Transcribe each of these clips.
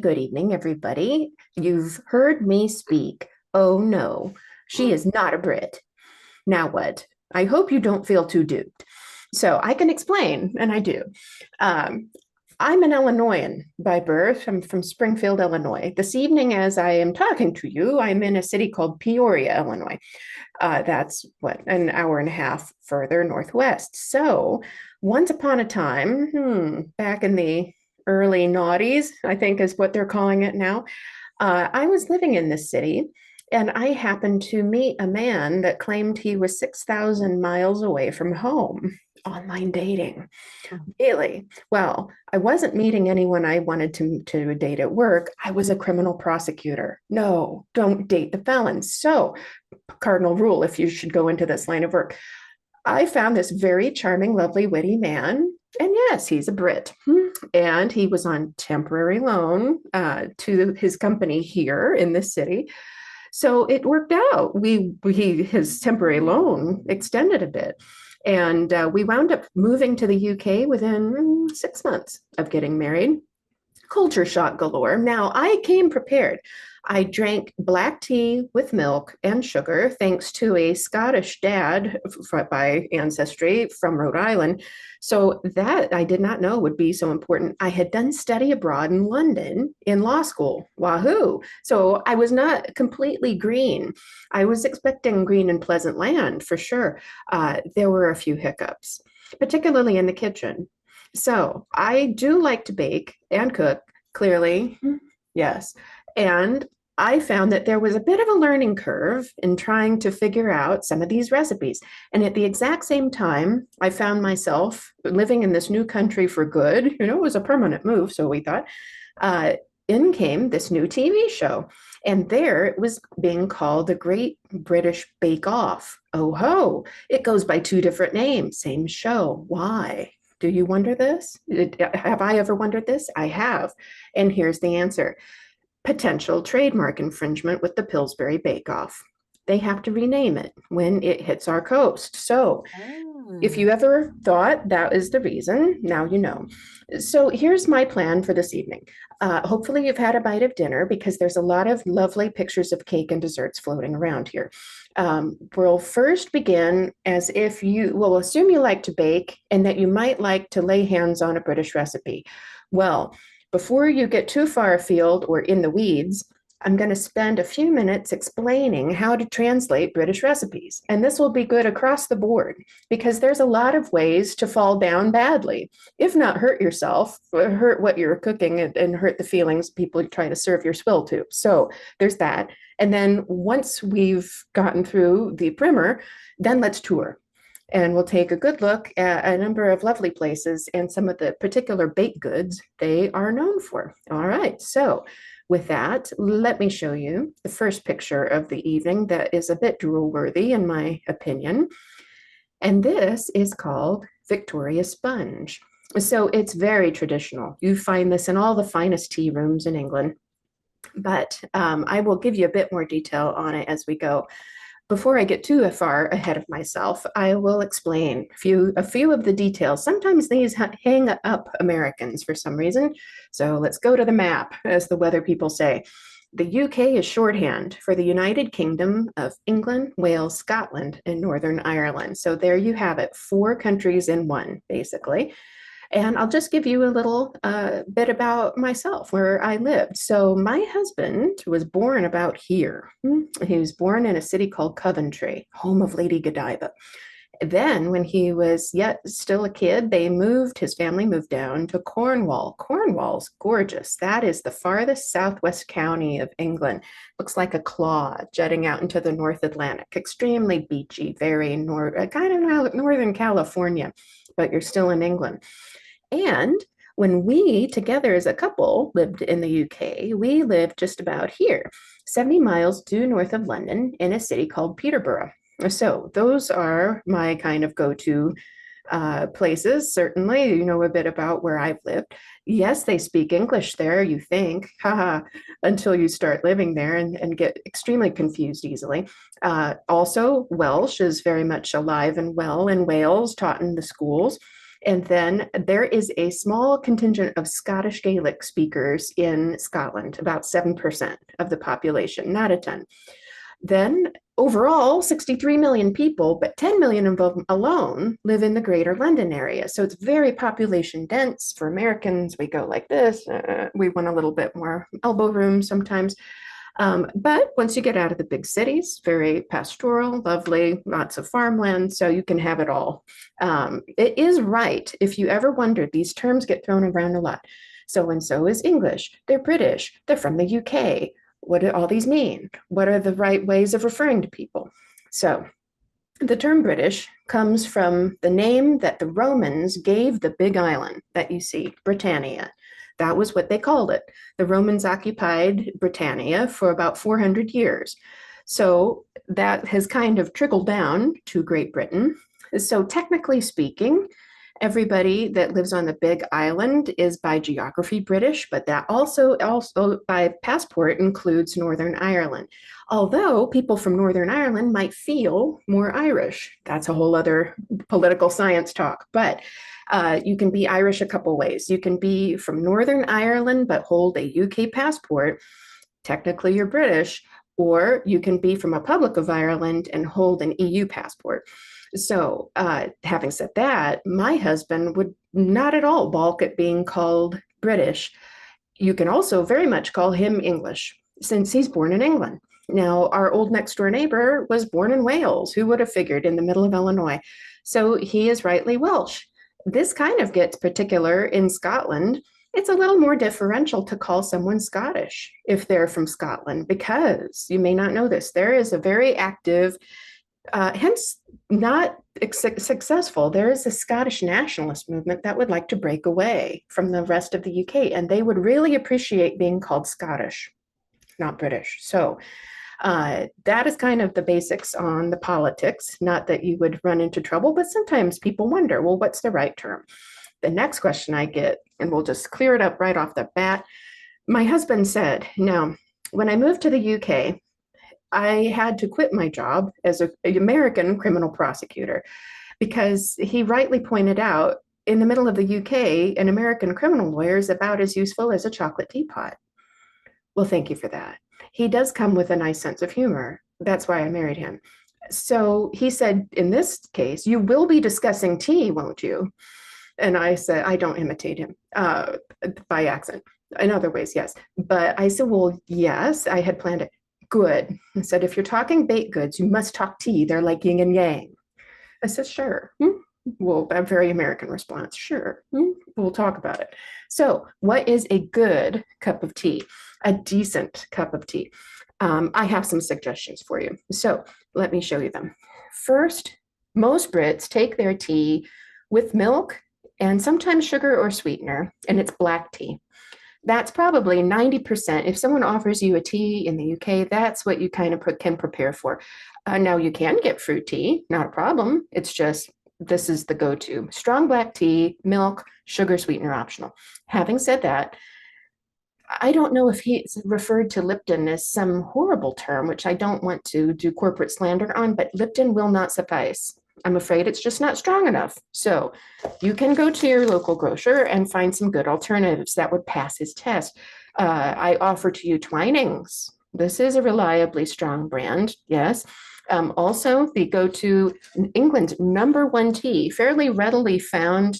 Good evening, everybody. You've heard me speak. Oh no, she is not a Brit. Now what? I hope you don't feel too duped. So I can explain, and I do. Um, I'm an Illinoisan by birth. I'm from Springfield, Illinois. This evening, as I am talking to you, I'm in a city called Peoria, Illinois. That's what, an hour and a half further northwest. So, once upon a time, back in the early noughties, I think is what they're calling it now, I was living in this city and I happened to meet a man that claimed he was 6,000 miles away from home. Online dating. Really? Well, I wasn't meeting anyone I wanted to date at work. I was a criminal prosecutor. No, don't date the felons. So, cardinal rule if you should go into this line of work. I found this very charming, lovely, witty man. And yes, he's a Brit. And he was on temporary loan to his company here in this city. So it worked out. His temporary loan extended a bit. And we wound up moving to the UK within 6 months of getting married. Culture shock galore. Now, I came prepared. I drank black tea with milk and sugar, thanks to a Scottish dad by ancestry from Rhode Island. So, that I did not know would be so important. I had done study abroad in London in law school. Wahoo! So, I was not completely green. I was expecting green and pleasant land for sure. There were a few hiccups, particularly in the kitchen. So I do like to bake and cook, clearly, yes. And I found that there was a bit of a learning curve in trying to figure out some of these recipes. And at the exact same time, I found myself living in this new country for good. It was a permanent move, so we thought. Uh, in came this new TV show. And there it was being called the Great British Bake Off. Oh ho, it goes by two different names, same show. Why? Do you wonder this? Have I ever wondered this? I have. And here's the answer: potential trademark infringement with the Pillsbury Bake Off. They have to rename it when it hits our coast. So if Oh. you ever thought that is the reason, now you know. So here's my plan for this evening. Hopefully, you've had a bite of dinner because there's a lot of lovely pictures of cake and desserts floating around here. We'll first begin as if we'll assume you like to bake and that you might like to lay hands on a British recipe. Well, before you get too far afield or in the weeds, I'm going to spend a few minutes explaining how to translate British recipes. And this will be good across the board because there's a lot of ways to fall down badly, if not hurt yourself, hurt what you're cooking and hurt the feelings people try to serve your swill to. So there's that. And then once we've gotten through the primer, then let's tour. And we'll take a good look at a number of lovely places and some of the particular baked goods they are known for. All right, so with that, let me show you the first picture of the evening that is a bit drool-worthy in my opinion. And this is called Victoria Sponge. So it's very traditional. You find this in all the finest tea rooms in England, but I will give you a bit more detail on it as we go. Before I get too far ahead of myself, I will explain a few of the details. Sometimes these hang up Americans for some reason. So let's go to the map, as the weather people say. The UK is shorthand for the United Kingdom of England, Wales, Scotland, and Northern Ireland. So there you have it, 4 countries in one, basically. And I'll just give you a little bit about myself, where I lived. So my husband was born about here. He was born in a city called Coventry, home of Lady Godiva. Then, when he was yet still a kid, his family moved down to Cornwall. Cornwall's gorgeous. That is the farthest southwest county of England. Looks like a claw jutting out into the North Atlantic. Extremely beachy, very kind of Northern California, but you're still in England. And when we together as a couple lived in the UK, we lived just about here, 70 miles due north of London in a city called Peterborough. So those are my kind of go-to places. Certainly, you know a bit about where I've lived. Yes, they speak English there, you think, haha, until you start living there and get extremely confused easily. Also, Welsh is very much alive and well in Wales, taught in the schools. And then there is a small contingent of Scottish Gaelic speakers in Scotland, about 7% of the population, not a ton. Then overall, 63 million people, but 10 million of them alone live in the greater London area. So it's very population dense. For Americans, we go like this. We want a little bit more elbow room sometimes. But once you get out of the big cities, very pastoral, lovely, lots of farmland, so you can have it all. It is right. If you ever wondered, these terms get thrown around a lot. So and so is English. They're British. They're from the UK. What do all these mean? What are the right ways of referring to people? So the term British comes from the name that the Romans gave the big island that you see, Britannia. That was what they called it. The Romans occupied Britannia for about 400 years. So that has kind of trickled down to Great Britain. So technically speaking, everybody that lives on the big island is by geography British, but that also by passport includes Northern Ireland. Although people from Northern Ireland might feel more Irish. That's a whole other political science talk. But you can be Irish a couple ways. You can be from Northern Ireland but hold a UK passport. Technically, you're British. Or you can be from a Republic of Ireland and hold an EU passport. So, having said that, my husband would not at all balk at being called British. You can also very much call him English, since he's born in England. Now, our old next door neighbor was born in Wales. Who would have figured, in the middle of Illinois? So he is rightly Welsh. This kind of gets particular in Scotland. It's a little more differential to call someone Scottish if they're from Scotland, because you may not know this, there is a very active, hence not successful. There is a Scottish nationalist movement that would like to break away from the rest of the UK, and they would really appreciate being called Scottish, not British. So that is kind of the basics on the politics. Not that you would run into trouble, but sometimes people wonder, well, what's the right term? The next question I get, and we'll just clear it up right off the bat. My husband said, now, when I moved to the UK, I had to quit my job as an American criminal prosecutor because he rightly pointed out in the middle of the UK, an American criminal lawyer is about as useful as a chocolate teapot. Well, thank you for that. He does come with a nice sense of humor. That's why I married him. So he said, in this case, you will be discussing tea, won't you? And I said, I don't imitate him by accent. In other ways, yes. But I said, well, yes, I had planned it. Good. I said, if you're talking baked goods, you must talk tea. They're like yin and yang. I said, sure. Well, a very American response. Sure. We'll talk about it. So what is a good cup of tea? A decent cup of tea? I have some suggestions for you. So let me show you them. First, most Brits take their tea with milk and sometimes sugar or sweetener, and it's black tea. That's probably 90%. If someone offers you a tea in the UK, that's what you kind of can prepare for. Now, you can get fruit tea, not a problem. It's just, this is the go-to. Strong black tea, milk, sugar, sweetener optional. Having said that, I don't know if he's referred to Lipton as some horrible term, which I don't want to do corporate slander on, but Lipton will not suffice. I'm afraid it's just not strong enough. So you can go to your local grocer and find some good alternatives that would pass his test. I offer to you Twinings. This is a reliably strong brand, yes. Also, the go-to England's #1 tea, fairly readily found.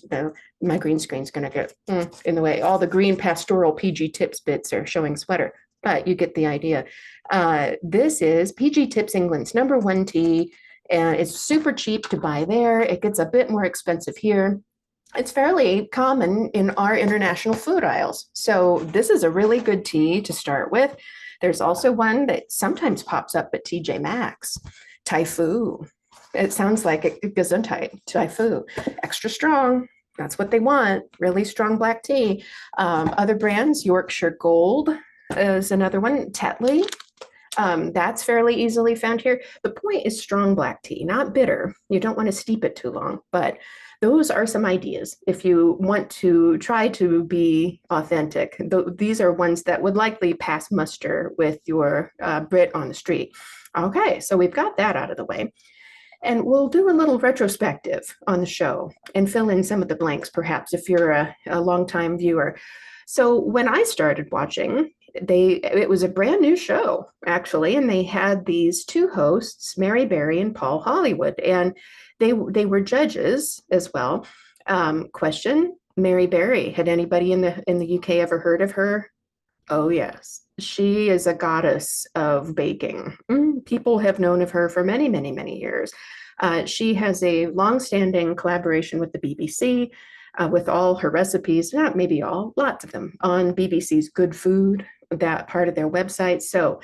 My green screen's going to get in the way. All the green pastoral PG Tips bits are showing sweater, but you get the idea. This is PG Tips England's #1 tea, and it's super cheap to buy there. It gets a bit more expensive here. It's fairly common in our international food aisles. So this is a really good tea to start with. There's also one that sometimes pops up at TJ Maxx, Typhoo. It sounds like a Gesundheit, Typhoo. Extra strong, that's what they want, really strong black tea. Other brands, Yorkshire Gold is another one, Tetley. That's fairly easily found here. The point is strong black tea, not bitter. You don't want to steep it too long, but those are some ideas if you want to try to be authentic. These are ones that would likely pass muster with your Brit on the street. Okay, so we've got that out of the way. And we'll do a little retrospective on the show and fill in some of the blanks, perhaps, if you're a longtime viewer. So when I started watching, it was a brand new show, actually, and they had these two hosts, Mary Berry and Paul Hollywood, and they were judges as well. Question: Mary Berry, had anybody in the UK ever heard of her? Oh, yes. She is a goddess of baking. People have known of her for many, many, many years. She has a long-standing collaboration with the BBC, with all her recipes, not maybe all, lots of them, on BBC's Good Food, that part of their website. So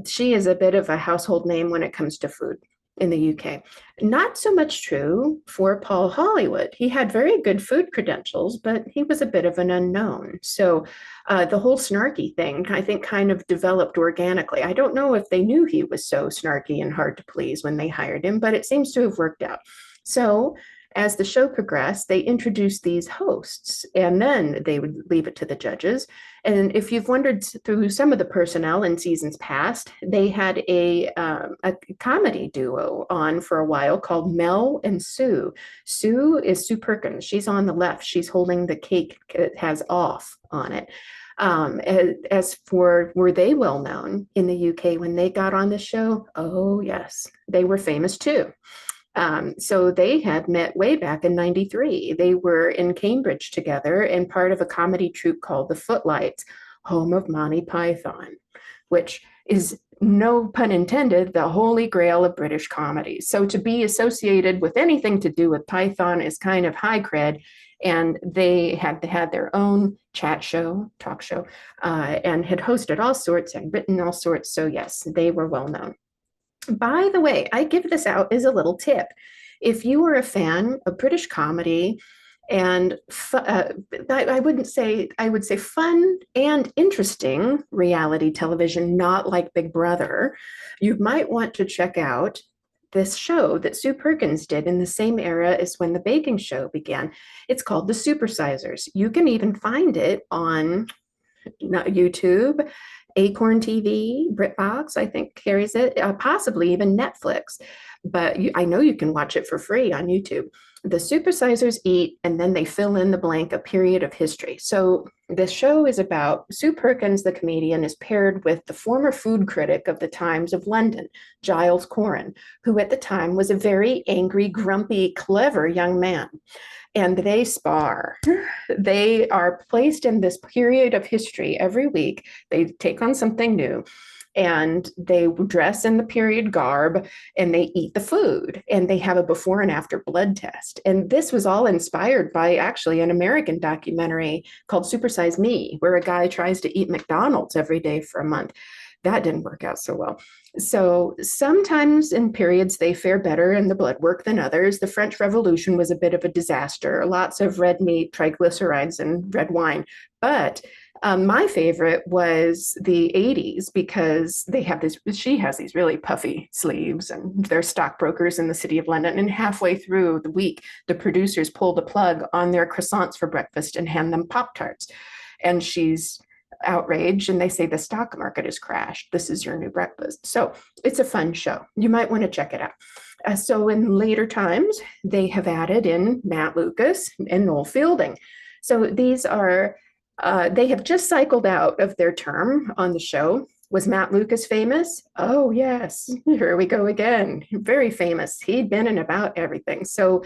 she is a bit of a household name when it comes to food in the UK. Not so much true for Paul Hollywood. He had very good food credentials, but he was a bit of an unknown. So the whole snarky thing, I think, kind of developed organically. I don't know if they knew he was so snarky and hard to please when they hired him, but it seems to have worked out. So as the show progressed, they introduced these hosts, and then they would leave it to the judges. And if you've wondered through some of the personnel in seasons past, they had a comedy duo on for a while called Mel and Sue. Sue is Sue Perkins. She's on the left. She's holding the cake that has off on it. As for, were they well known in the UK when they got on the show? Oh, yes, they were famous too. So they had met way back in '93. They were in Cambridge together and part of a comedy troupe called the Footlights, home of Monty Python, which is, no pun intended, the holy grail of British comedy. So to be associated with anything to do with Python is kind of high cred. And they had their own chat show, talk show, and had hosted all sorts and written all sorts. So yes, they were well known. By the way, I give this out as a little tip. If you are a fan of British comedy and I wouldn't say, I would say fun and interesting reality television, not like Big Brother, you might want to check out this show that Sue Perkins did in the same era as when the baking show began. It's called The Supersizers. You can even find it on YouTube, Acorn TV, BritBox, I think carries it, possibly even Netflix. But I know you can watch it for free on YouTube. The supersizers eat, and then they fill in the blank, a period of history. So this show is about Sue Perkins, the comedian, is paired with the former food critic of the Times of London, Giles Coren, who at the time was a very angry, grumpy, clever young man. And they spar. They are placed in this period of history every week. They take on something new and they dress in the period garb and they eat the food and they have a before and after blood test. And this was all inspired by actually an American documentary called Supersize Me, where a guy tries to eat McDonald's every day for a month. That didn't work out so well. So sometimes in periods they fare better in the blood work than others. The French Revolution was a bit of a disaster, lots of red meat, triglycerides, and red wine. But my favorite was the 80s because they have this, she has these really puffy sleeves and they're stockbrokers in the city of London. And halfway through the week, the producers pull the plug on their croissants for breakfast and hand them Pop-Tarts. And she's outraged and they say the stock market has crashed. This is your new breakfast. So it's a fun show. You might want to check it out. So in later times, they have added in Matt Lucas and Noel Fielding. So these are, they have just cycled out of their term on the show. Was Matt Lucas famous? Oh, yes. Here we go again. Very famous. He'd been in about everything. So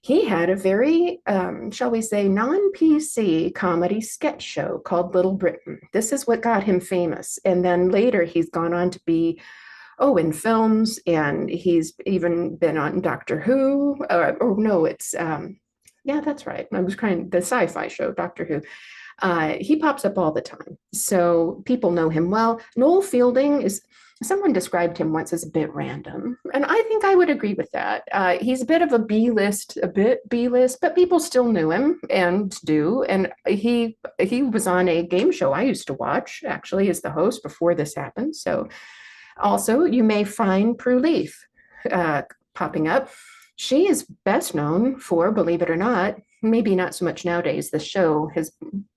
he had a very, shall we say, non-PC comedy sketch show called Little Britain. This is what got him famous. And then later he's gone on to be, in films, and he's even been on Doctor Who. Yeah, that's right. I was trying, the sci-fi show, Doctor Who. He pops up all the time. So people know him well. Noel Fielding is, someone described him once as a bit random, and I think I would agree with that. He's a bit of a B-list, but people still knew him and do. And he was on a game show I used to watch, actually, as the host before this happened. So also, you may find Prue Leaf popping up. She is best known for, believe it or not, maybe not so much nowadays, the show has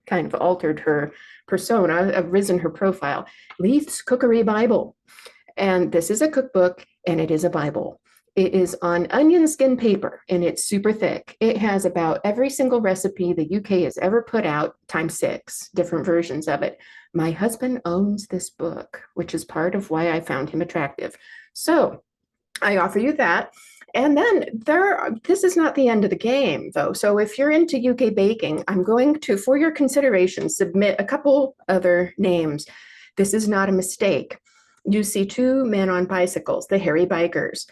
kind of altered her persona, risen her profile, Leith's Cookery Bible. And this is a cookbook and it is a Bible. It is on onion skin paper and it's super thick. It has about every single recipe the UK has ever put out, times six different versions of it. My husband owns this book, which is part of why I found him attractive. So I offer you that. And then this is not the end of the game, though. So if you're into UK baking, I'm going to, for your consideration, submit a couple other names. This is not a mistake. You see two men on bicycles, the hairy bikers.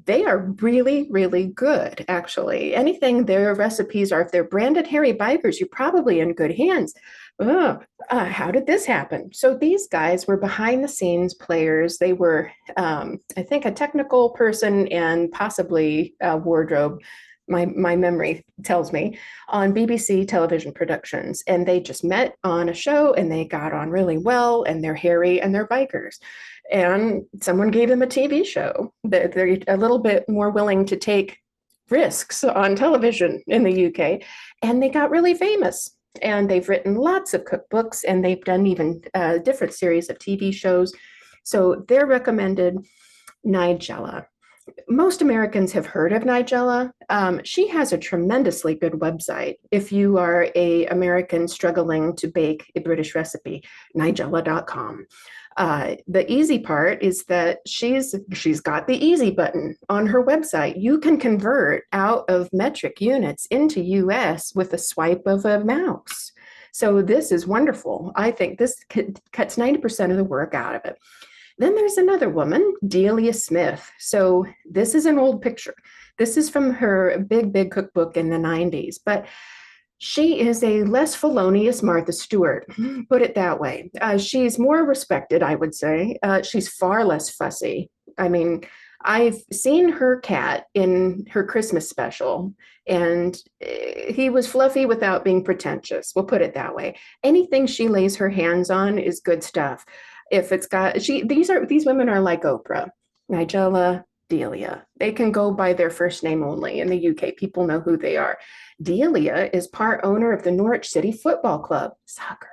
They are really, really good, actually. Anything their recipes are, if they're branded hairy bikers, you're probably in good hands. How did this happen? So these guys were behind the scenes players. They were, I think, a technical person and possibly a wardrobe. My memory tells me on BBC television productions, and they just met on a show and they got on really well, and they're hairy and they're bikers. And someone gave them a TV show. They're a little bit more willing to take risks on television in the UK, and they got really famous. And they've written lots of cookbooks, and they've done even different series of TV shows. So they're recommended. Nigella. Most Americans have heard of Nigella. She has a tremendously good website. If you are a American struggling to bake a British recipe, nigella.com. The easy part is that she's got the easy button on her website. You can convert out of metric units into US with a swipe of a mouse. So this is wonderful. I think this cuts 90% of the work out of it. Then there's another woman, Delia Smith. So this is an old picture. This is from her big cookbook in the 90s, but she is a less felonious Martha Stewart, put it that way. She's more respected, I would say. She's far less fussy. I mean, I've seen her cat in her Christmas special, and he was fluffy without being pretentious. We'll put it that way. Anything she lays her hands on is good stuff. If it's got these women are like Oprah, Nigella, Delia. They can go by their first name only. In the UK, people know who they are. Delia is part owner of the Norwich City Football Club, soccer.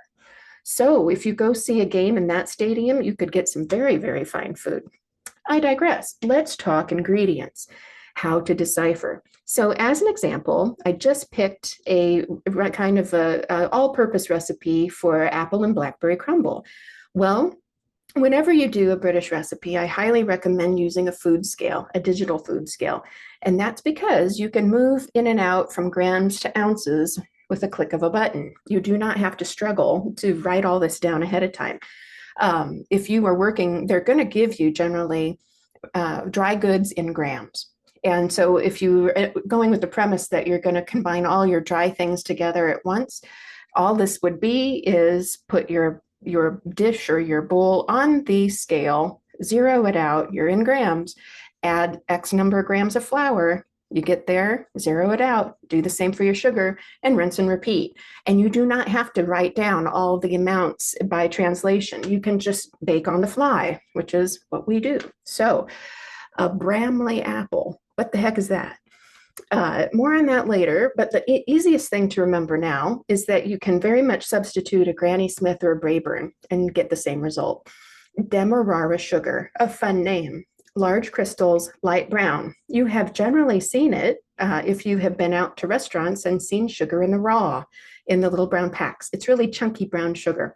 So if you go see a game in that stadium, you could get some very, very fine food. I digress. Let's talk ingredients, how to decipher. So as an example, I just picked a kind of a all-purpose recipe for apple and blackberry crumble. Well, whenever you do a British recipe, I highly recommend using a food scale, a digital food scale. And that's because you can move in and out from grams to ounces with a click of a button. You do not have to struggle to write all this down ahead of time. If you are working, they're going to give you generally dry goods in grams. And so if you're going with the premise that you're going to combine all your dry things together at once, all this would be is put your dish or your bowl on the scale, zero it out, you're in grams, add X number of grams of flour, you get there, zero it out, do the same for your sugar, and rinse and repeat. And you do not have to write down all the amounts by translation. You can just bake on the fly, which is what we do. So a Bramley apple, what the heck is that? More on that later, but the easiest thing to remember now is that you can very much substitute a Granny Smith or a Braeburn and get the same result. Demerara sugar, a fun name. Large crystals, light brown. You have generally seen it if you have been out to restaurants and seen sugar in the raw, in the little brown packs. It's really chunky brown sugar.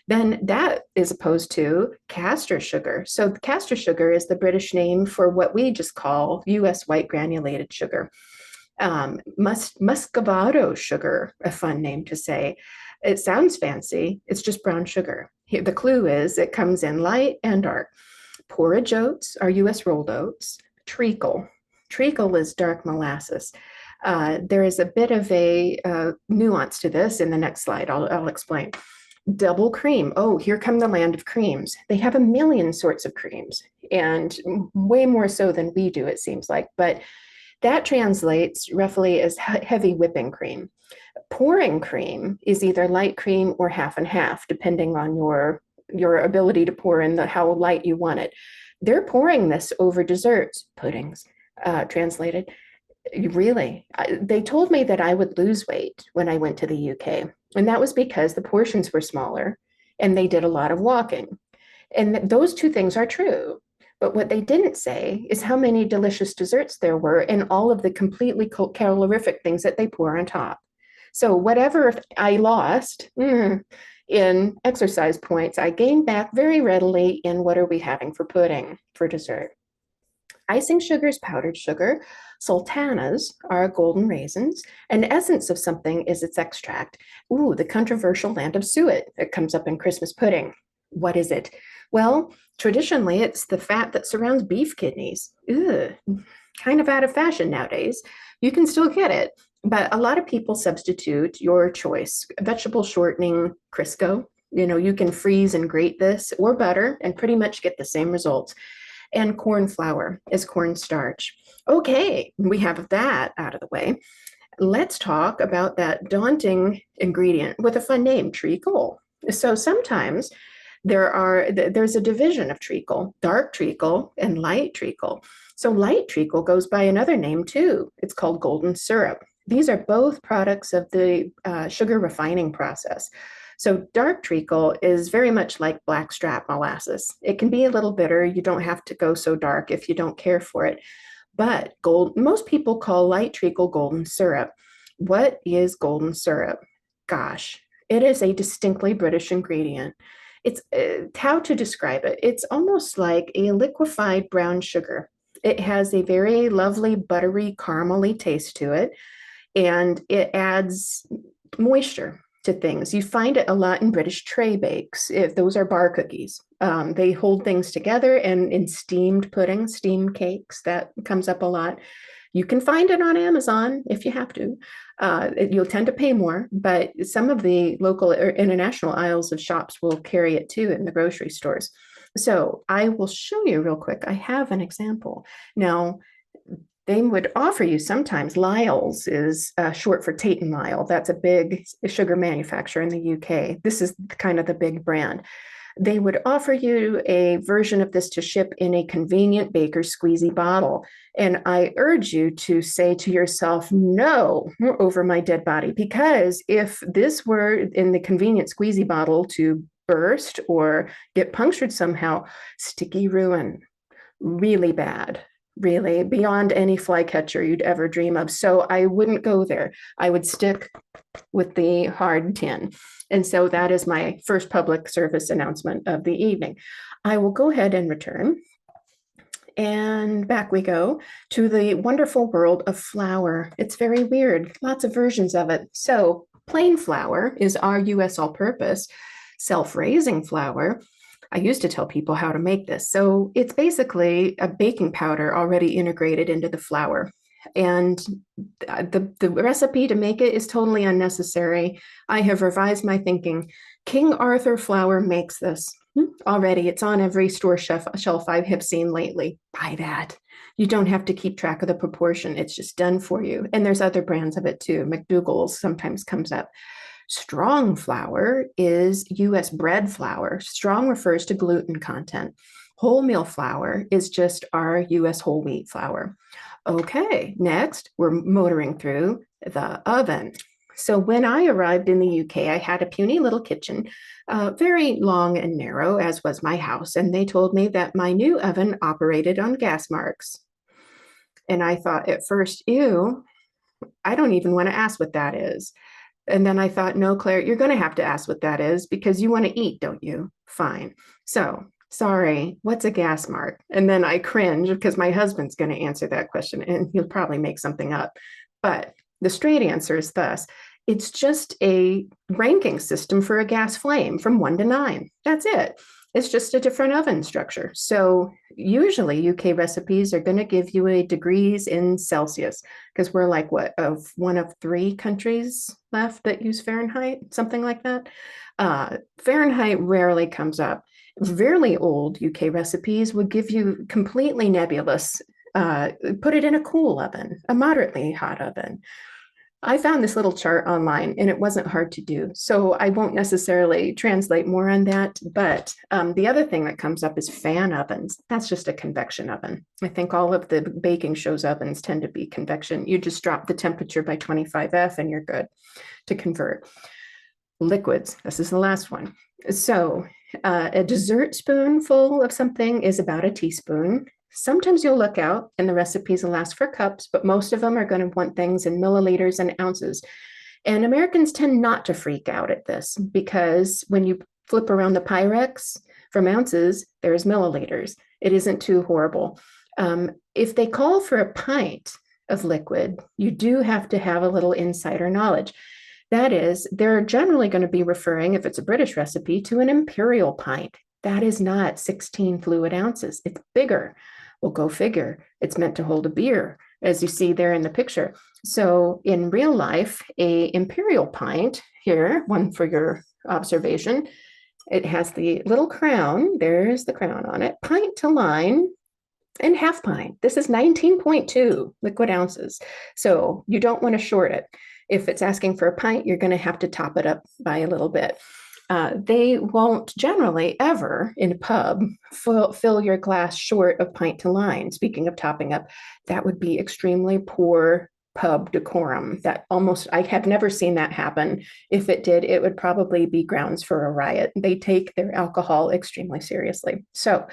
Then that is opposed to castor sugar. So castor sugar is the British name for what we just call US white granulated sugar. Muscovado sugar, a fun name to say. It sounds fancy. It's just brown sugar. Here, the clue is it comes in light and dark. Porridge oats are US rolled oats. Treacle. Treacle is dark molasses. There is a bit of a nuance to this in the next slide. I'll explain. Double cream. Oh, here come the land of creams. They have a million sorts of creams, and way more so than we do, it seems like. But that translates roughly as heavy whipping cream. Pouring cream is either light cream or half and half, depending on your ability to pour in how light you want it. They're pouring this over desserts, puddings, translated. Really, they told me that I would lose weight when I went to the UK. And that was because the portions were smaller and they did a lot of walking. And those two things are true. But what they didn't say is how many delicious desserts there were and all of the completely calorific things that they pour on top. So whatever I lost in exercise points, I gained back very readily in what are we having for pudding for dessert. Icing sugar is powdered sugar. Sultanas are golden raisins. And the essence of something is its extract. Ooh, the controversial land of suet that comes up in Christmas pudding. What is it? Well, traditionally, it's the fat that surrounds beef kidneys. Ugh, kind of out of fashion nowadays. You can still get it, but a lot of people substitute your choice. Vegetable shortening, Crisco. You can freeze and grate this or butter and pretty much get the same results. And corn flour is cornstarch. Okay, we have that out of the way. Let's talk about that daunting ingredient with a fun name, treacle. So sometimes there's a division of treacle, dark treacle and light treacle. So light treacle goes by another name too. It's called golden syrup. These are both products of the sugar refining process. So dark treacle is very much like blackstrap molasses. It can be a little bitter. You don't have to go so dark if you don't care for it. But most people call light treacle golden syrup. What is golden syrup? Gosh, it is a distinctly British ingredient. It's how to describe it. It's almost like a liquefied brown sugar. It has a very lovely, buttery, caramely taste to it, and it adds moisture to things. You find it a lot in British tray bakes, if those are bar cookies. They hold things together, and in steamed pudding, steamed cakes, that comes up a lot. You can find it on Amazon if you have to. You'll tend to pay more, but some of the local or international aisles of shops will carry it too in the grocery stores. So I will show you real quick. I have an example. Now, they would offer you sometimes. Lyle's is short for Tate and Lyle. That's a big sugar manufacturer in the UK. This is kind of the big brand. They would offer you a version of this to ship in a convenient baker's squeezy bottle. And I urge you to say to yourself, no, over my dead body, because if this were in the convenient squeezy bottle to burst or get punctured somehow, sticky ruin, really bad. Really, beyond any flycatcher you'd ever dream of. So I wouldn't go there. I would stick with the hard tin. And so that is my first public service announcement of the evening. I will go ahead and return. And back we go to the wonderful world of flour. It's very weird, lots of versions of it. So plain flour is our US all-purpose self-raising flour. I used to tell people how to make this. So it's basically a baking powder already integrated into the flour. And the recipe to make it is totally unnecessary. I have revised my thinking. King Arthur flour makes this already. It's on every store shelf I have seen lately. Buy that. You don't have to keep track of the proportion. It's just done for you. And there's other brands of it too. McDougall's sometimes comes up. Strong flour is US bread flour. Strong refers to gluten content. Wholemeal flour is just our US whole wheat flour. Okay, next we're motoring through the oven. So when I arrived in the UK, I had a puny little kitchen, very long and narrow, as was my house. And they told me that my new oven operated on gas marks. And I thought at first, ew, I don't even want to ask what that is. And then I thought, no, Claire, you're going to have to ask what that is because you want to eat, don't you? Fine. So, sorry, what's a gas mark? And then I cringe because my husband's going to answer that question and he'll probably make something up. But the straight answer is thus. It's just a ranking system for a gas flame from 1 to 9. That's it. It's just a different oven structure. So usually UK recipes are going to give you a degrees in Celsius because we're like one of 3 countries left that use Fahrenheit, something like that. Fahrenheit rarely comes up. Very old UK recipes would give you completely nebulous, put it in a cool oven, a moderately hot oven. I found this little chart online and it wasn't hard to do. So I won't necessarily translate more on that. But the other thing that comes up is fan ovens. That's just a convection oven. I think all of the baking shows ovens tend to be convection. You just drop the temperature by 25F and you're good to convert. Liquids, this is the last one. So A dessert spoonful of something is about a teaspoon. Sometimes you'll look out and the recipes will ask for cups, but most of them are going to want things in milliliters and ounces. And Americans tend not to freak out at this because when you flip around the Pyrex from ounces, there's milliliters. It isn't too horrible. If they call for a pint of liquid, you do have to have a little insider knowledge. That is, they're generally going to be referring, if it's a British recipe, to an imperial pint. That is not 16 fluid ounces. It's bigger. Well, go figure. It's meant to hold a beer, as you see there in the picture. So in real life, a imperial pint, here, one for your observation, it has the little crown. There's the crown on it. Pint to line and half pint. This is 19.2 liquid ounces. So you don't want to short it. If it's asking for a pint, you're going to have to top it up by a little bit. They won't generally ever in a pub fill your glass short of pint to line. Speaking of topping up, that would be extremely poor pub decorum. That almost, I have never seen that happen. If it did, it would probably be grounds for a riot. They take their alcohol extremely seriously. So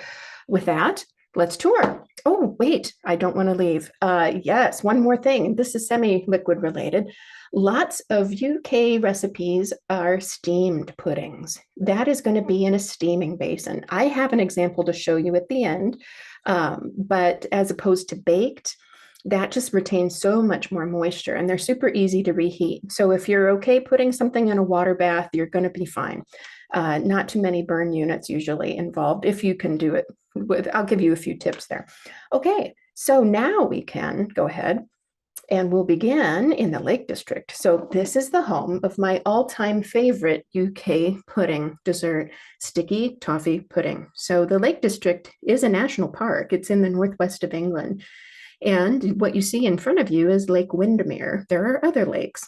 with that, let's tour. Oh, wait, I don't want to leave. Yes, one more thing. This is semi-liquid related. Lots of UK recipes are steamed puddings. That is going to be in a steaming basin. I have an example to show you at the end, but as opposed to baked, that just retains so much more moisture and they're super easy to reheat. So if you're okay putting something in a water bath, you're going to be fine. Not too many burn units usually involved if you can do it with, I'll give you a few tips there. Okay, so now we can go ahead and we'll begin in the Lake District. So this is the home of my all-time favorite UK pudding dessert, sticky toffee pudding. So the Lake District is a national park. It's in the northwest of England. And what you see in front of you is Lake Windermere. There are other lakes.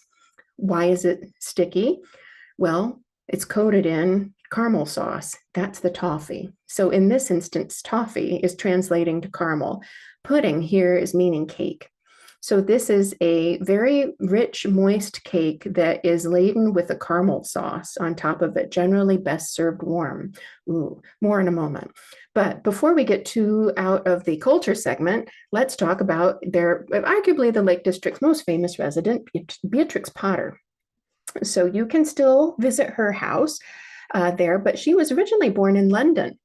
Why is it sticky? Well, it's coated in caramel sauce. That's the toffee. So in this instance, toffee is translating to caramel. Pudding here is meaning cake. So this is a very rich, moist cake that is laden with a caramel sauce on top of it, generally best served warm. Ooh, more in a moment. But before we get too out of the culture segment, let's talk about arguably the Lake District's most famous resident, Beatrix Potter. So you can still visit her house there, but she was originally born in London.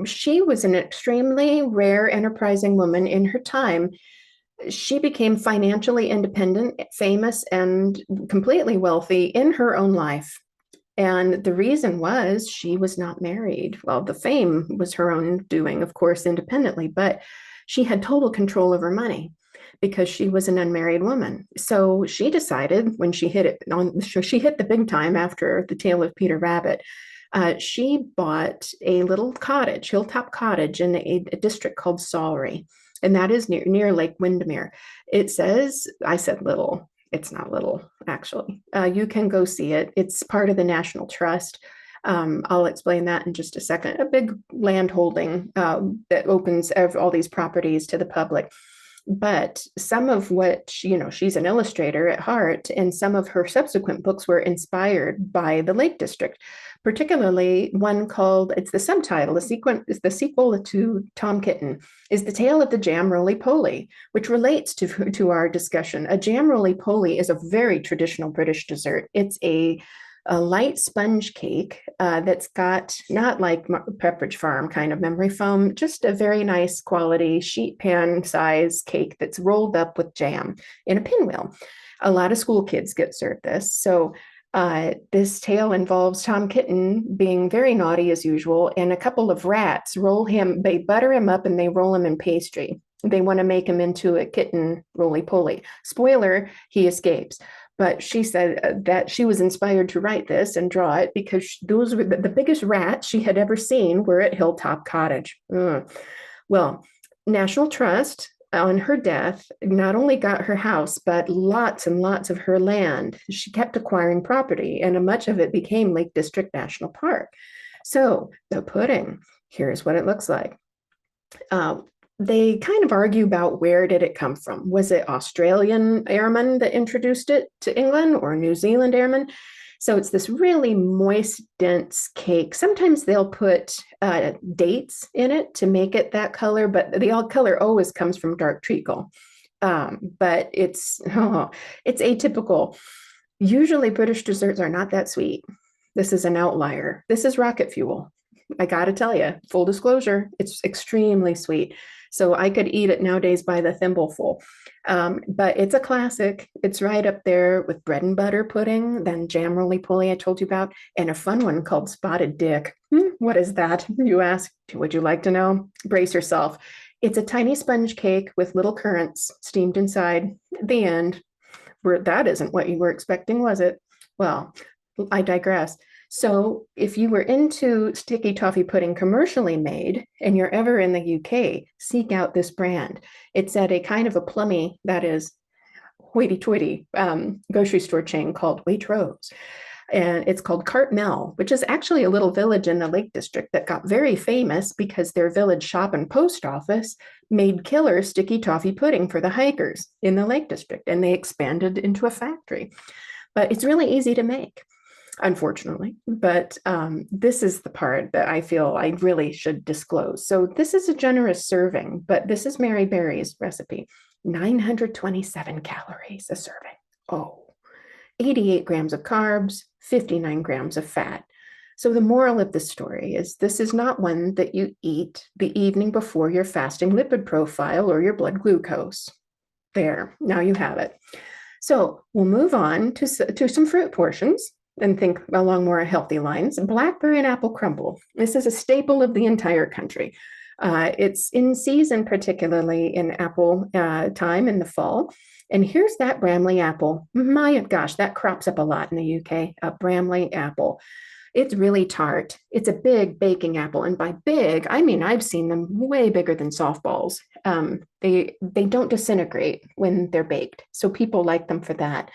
She was an extremely rare, enterprising woman in her time. She became financially independent, famous, and completely wealthy in her own life. And the reason was she was not married. Well, the fame was her own doing, of course, independently, but she had total control of her money because she was an unmarried woman. So she decided when she hit the big time after the tale of Peter Rabbit. She bought a little cottage, hilltop cottage in a district called Sawrey. And that is near Lake Windermere. It says, I said little, it's not little, actually. You can go see it. It's part of the National Trust. I'll explain that in just a second. A big land holding that opens all these properties to the public. But some of what, she's an illustrator at heart, and some of her subsequent books were inspired by the Lake District, particularly one called, it's the subtitle, the sequel to Tom Kitten, is The Tale of the Jam Roly-Poly, which relates to our discussion. A jam roly-poly is a very traditional British dessert. It's a light sponge cake that's got not like Pepperidge Farm kind of memory foam, just a very nice quality sheet pan size cake that's rolled up with jam in a pinwheel. A lot of school kids get served this. So this tale involves Tom Kitten being very naughty as usual, and a couple of rats they butter him up and they roll him in pastry. They want to make him into a kitten roly-poly. Spoiler, he escapes. But she said that she was inspired to write this and draw it because those were the biggest rats she had ever seen were at Hilltop Cottage. Well, National Trust on her death not only got her house, but lots and lots of her land. She kept acquiring property, and much of it became Lake District National Park. So the pudding, here's what it looks like. They kind of argue about where did it come from. Was it Australian airmen that introduced it to England or New Zealand airmen? So it's this really moist, dense cake. Sometimes they'll put dates in it to make it that color, but the all color always comes from dark treacle. But it's it's atypical. Usually British desserts are not that sweet. This is an outlier. This is rocket fuel. I got to tell you, full disclosure, it's extremely sweet. So I could eat it nowadays by the thimbleful. But it's a classic. It's right up there with bread and butter pudding, then jam roly-poly I told you about, and a fun one called spotted dick. What is that? You ask. Would you like to know? Brace yourself. It's a tiny sponge cake with little currants steamed inside. The end. That isn't what you were expecting, was it? Well, I digress. So if you were into sticky toffee pudding commercially made and you're ever in the UK, seek out this brand. It's at a kind of a plummy, that is hoity-toity grocery store chain called Waitrose. And it's called Cartmel, which is actually a little village in the Lake District that got very famous because their village shop and post office made killer sticky toffee pudding for the hikers in the Lake District, and they expanded into a factory. But it's really easy to make, unfortunately. But this is the part that I feel I really should disclose. So this is a generous serving, but this is Mary Berry's recipe. 927 calories a serving. Oh, 88 grams of carbs, 59 grams of fat. So the moral of the story is this is not one that you eat the evening before your fasting lipid profile or your blood glucose. There, now you have it. So we'll move on to some fruit portions and think along more healthy lines. Blackberry and apple crumble. This is a staple of the entire country. It's in season, particularly in apple time in the fall. And here's that Bramley apple. My gosh, that crops up a lot in the UK, a Bramley apple. It's really tart. It's a big baking apple. And by big, I mean, I've seen them way bigger than softballs. They don't disintegrate when they're baked. So people like them for that.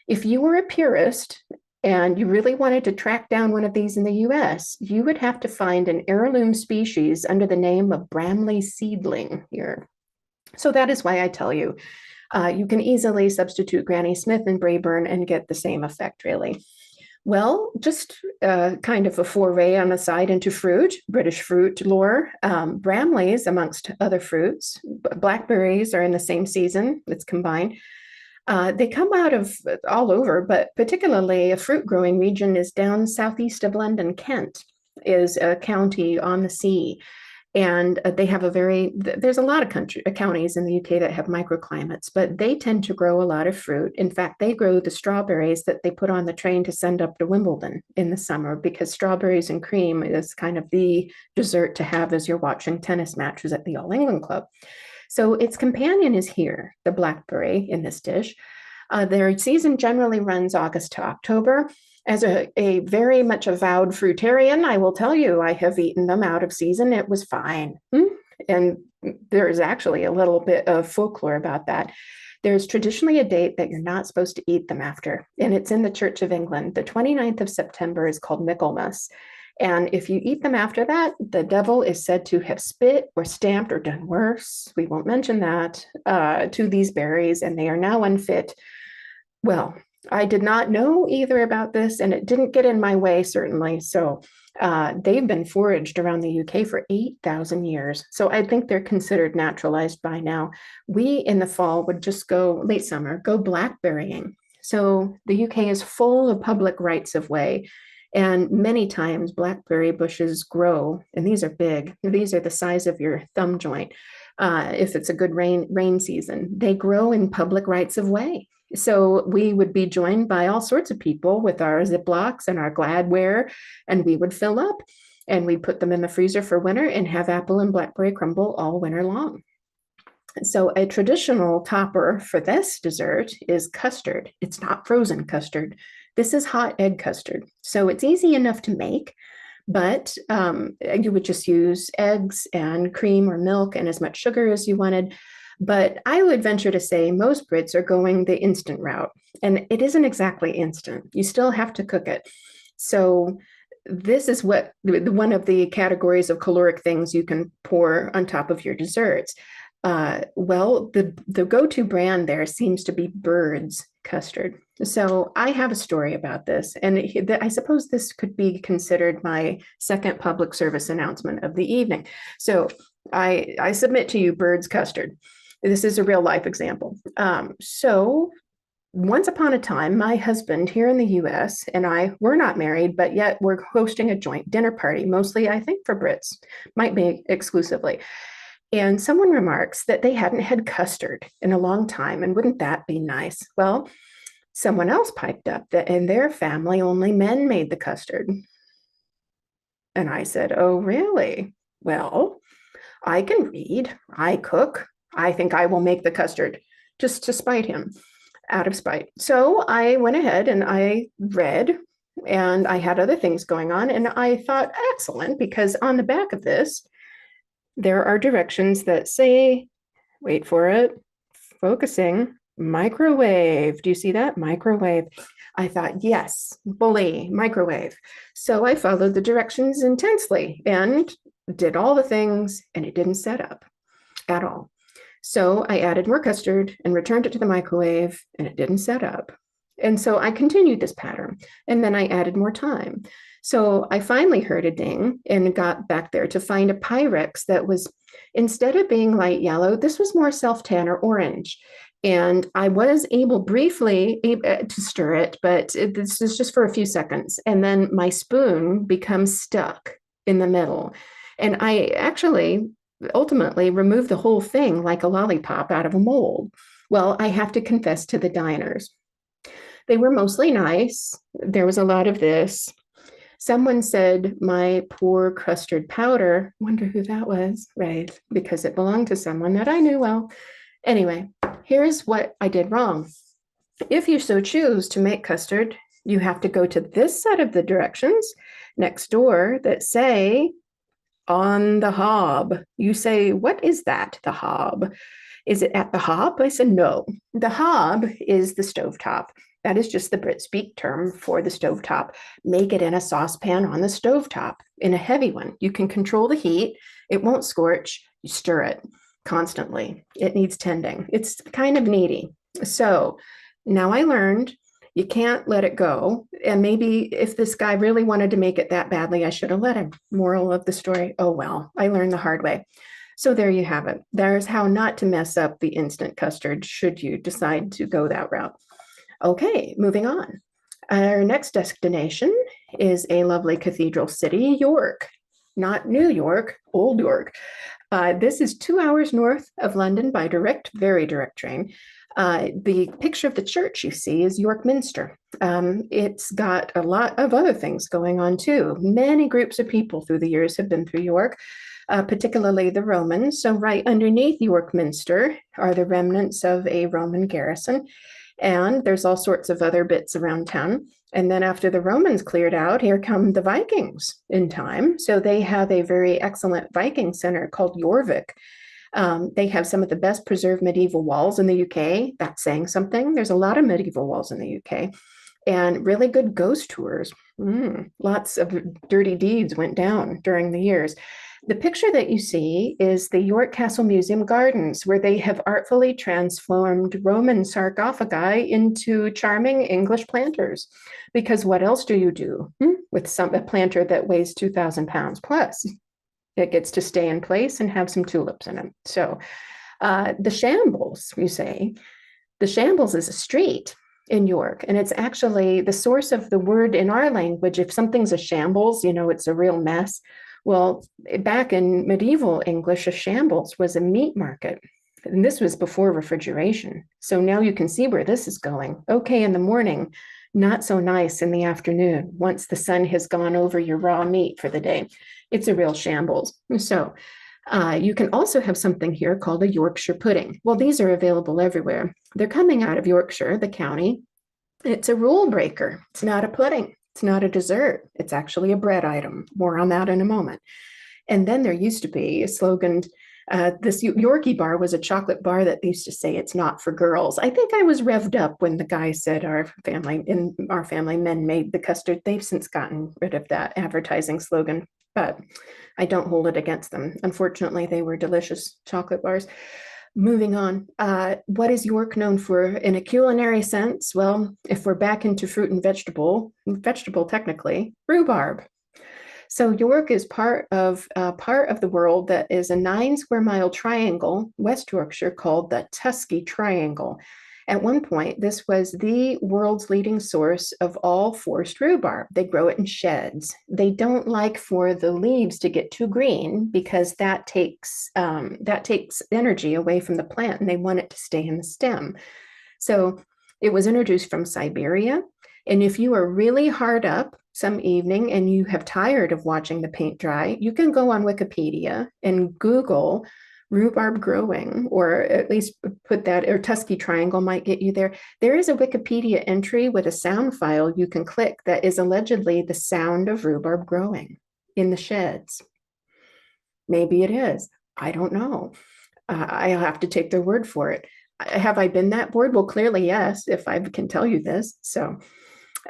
If you were a purist and you really wanted to track down one of these in the US, you would have to find an heirloom species under the name of Bramley seedling here. So that is why I tell you, you can easily substitute Granny Smith and Braeburn and get the same effect, really. Well, just kind of a foray on the side into fruit, British fruit lore. Bramleys, amongst other fruits, blackberries are in the same season, it's combined. They come out of all over, but particularly a fruit growing region is down southeast of London. Kent is a county on the sea. And they have there's a lot of counties in the UK that have microclimates, but they tend to grow a lot of fruit. In fact, they grow the strawberries that they put on the train to send up to Wimbledon in the summer, because strawberries and cream is kind of the dessert to have as you're watching tennis matches at the All England Club. So its companion is here, the blackberry in this dish. Their season generally runs August to October. As a very much avowed fruitarian, I will tell you, I have eaten them out of season. It was fine. And there is actually a little bit of folklore about that. There's traditionally a date that you're not supposed to eat them after, and it's in the Church of England. The 29th of September is called Michaelmas. And if you eat them after that, the devil is said to have spit or stamped or done worse, we won't mention that, to these berries, and they are now unfit. Well, I did not know either about this, and it didn't get in my way, certainly. So they've been foraged around the UK for 8,000 years. So I think they're considered naturalized by now. We in the fall would just go, late summer, go blackberrying. So the UK is full of public rights of way. And many times blackberry bushes grow, and these are big. These are the size of your thumb joint. If it's a good rain season, they grow in public rights of way. So we would be joined by all sorts of people with our Ziplocs and our Gladware, and we would fill up and we'd put them in the freezer for winter and have apple and blackberry crumble all winter long. So a traditional topper for this dessert is custard. It's not frozen custard. This is hot egg custard. So it's easy enough to make, but you would just use eggs and cream or milk and as much sugar as you wanted. But I would venture to say most Brits are going the instant route, and it isn't exactly instant. You still have to cook it. So this is one of the categories of caloric things you can pour on top of your desserts. Well, the go-to brand there seems to be Bird's custard. So I have a story about this, and I suppose this could be considered my second public service announcement of the evening. So I submit to you Bird's custard. This is a real life example. So once upon a time, my husband here in the US and I were not married, but yet we're hosting a joint dinner party, mostly, I think, for Brits, might be exclusively. And someone remarks that they hadn't had custard in a long time, and wouldn't that be nice? Well, someone else piped up that in their family, only men made the custard. And I said, oh, really? Well, I can read, I cook, I think I will make the custard just to spite him, out of spite. So I went ahead and I read, and I had other things going on. And I thought, excellent, because on the back of this, there are directions that say, wait for it, focusing, microwave. Do you see that? Microwave. I thought, yes, bully, microwave. So I followed the directions intensely and did all the things, and it didn't set up at all. So I added more custard and returned it to the microwave, and it didn't set up. And so I continued this pattern, and then I added more time. So I finally heard a ding and got back there to find a Pyrex that was, instead of being light yellow, this was more self-tan or orange. And I was able briefly to stir it, but this is just for a few seconds. And then my spoon becomes stuck in the middle. And I actually ultimately removed the whole thing like a lollipop out of a mold. Well, I have to confess to the diners. They were mostly nice. There was a lot of this. Someone said my poor custard powder, wonder who that was, right? Because it belonged to someone that I knew well. Anyway, here's what I did wrong. If you so choose to make custard, you have to go to this set of the directions next door that say on the hob. You say, what is that, the hob? Is it at the hob? I said, no. The hob is the stovetop. That is just the Brit speak term for the stovetop. Make it in a saucepan on the stovetop, in a heavy one. You can control the heat. It won't scorch. You stir it constantly. It needs tending. It's kind of needy. So now I learned you can't let it go. And maybe if this guy really wanted to make it that badly, I should have let him. Moral of the story, oh well, I learned the hard way. So there you have it. There's how not to mess up the instant custard should you decide to go that route. Okay, moving on. Our next destination is a lovely cathedral city, York. Not New York, Old York. This is 2 hours north of London by direct, very direct train. The picture of the church you see is York Minster. It's got a lot of other things going on too. Many groups of people through the years have been through York, particularly the Romans. So right underneath York Minster are the remnants of a Roman garrison. And there's all sorts of other bits around town. And then after the Romans cleared out, here come the Vikings in time. So they have a very excellent Viking center called Jorvik. They have some of the best preserved medieval walls in the UK. That's saying something. There's a lot of medieval walls in the UK and really good ghost tours. Lots of dirty deeds went down during the years. The picture that you see is the York Castle Museum Gardens, where they have artfully transformed Roman sarcophagi into charming English planters. Because what else do you do with a planter that weighs 2,000 pounds plus? It gets to stay in place and have some tulips in it. So the Shambles, you say, the Shambles is a street in York, and it's actually the source of the word in our language. If something's a shambles, it's a real mess. Well, back in medieval English, a shambles was a meat market. And this was before refrigeration. So now you can see where this is going. Okay, in the morning, not so nice in the afternoon, once the sun has gone over your raw meat for the day. It's a real shambles. So you can also have something here called a Yorkshire pudding. Well, these are available everywhere. They're coming out of Yorkshire, the county. It's a rule breaker. It's not a pudding. It's not a dessert. It's actually a bread item. More on that in a moment. And then there used to be a slogan. This Yorkie bar was a chocolate bar that used to say it's not for girls. I think I was revved up when the guy said in our family men made the custard. They've since gotten rid of that advertising slogan, but I don't hold it against them. Unfortunately, they were delicious chocolate bars. Moving on, what is York known for in a culinary sense? Well, if we're back into fruit and vegetable technically, rhubarb. So York is part of the world that is a 9 square mile triangle, West Yorkshire, called the Tusky Triangle. At one point, this was the world's leading source of all forced rhubarb. They grow it in sheds. They don't like for the leaves to get too green because that takes energy away from the plant, and they want it to stay in the stem. So it was introduced from Siberia. And if you are really hard up some evening and you have tired of watching the paint dry, you can go on Wikipedia and Google rhubarb growing, or at least put that, or Tusky Triangle might get you there. There is a Wikipedia entry with a sound file you can click that is allegedly the sound of rhubarb growing in the sheds. Maybe it is. I don't know. I'll have to take their word for it. Have I been that bored? Well, clearly, yes, if I can tell you this. So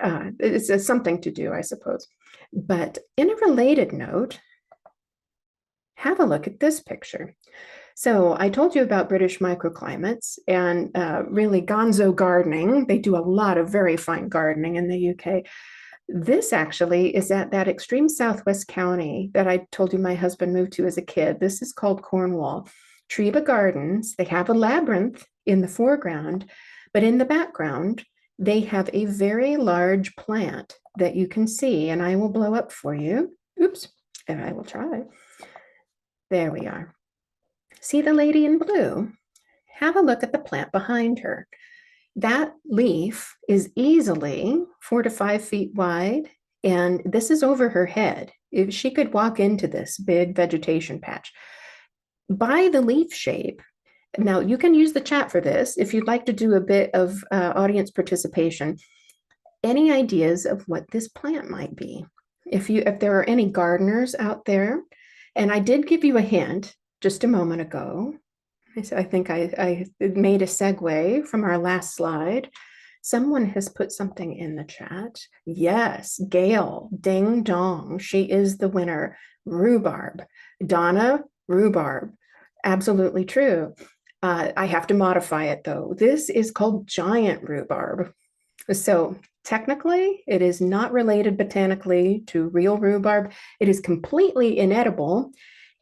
it's something to do, I suppose. But in a related note, have a look at this picture. So I told you about British microclimates and really gonzo gardening. They do a lot of very fine gardening in the UK. This actually is at that extreme southwest county that I told you my husband moved to as a kid. This is called Cornwall. Treba Gardens, they have a labyrinth in the foreground, but in the background, they have a very large plant that you can see, and I will blow up for you. Oops, and I will try. There we are. See the lady in blue? Have a look at the plant behind her. That leaf is easily 4 to 5 feet wide, and this is over her head. If she could walk into this big vegetation patch. By the leaf shape, now you can use the chat for this if you'd like to do a bit of audience participation. Any ideas of what this plant might be? If there are any gardeners out there, and I did give you a hint just a moment ago. I think I made a segue from our last slide. Someone has put something in the chat. Yes, Gail, ding dong. She is the winner. Rhubarb. Donna, rhubarb. Absolutely true. I have to modify it though. This is called giant rhubarb. So technically, it is not related botanically to real rhubarb. It is completely inedible.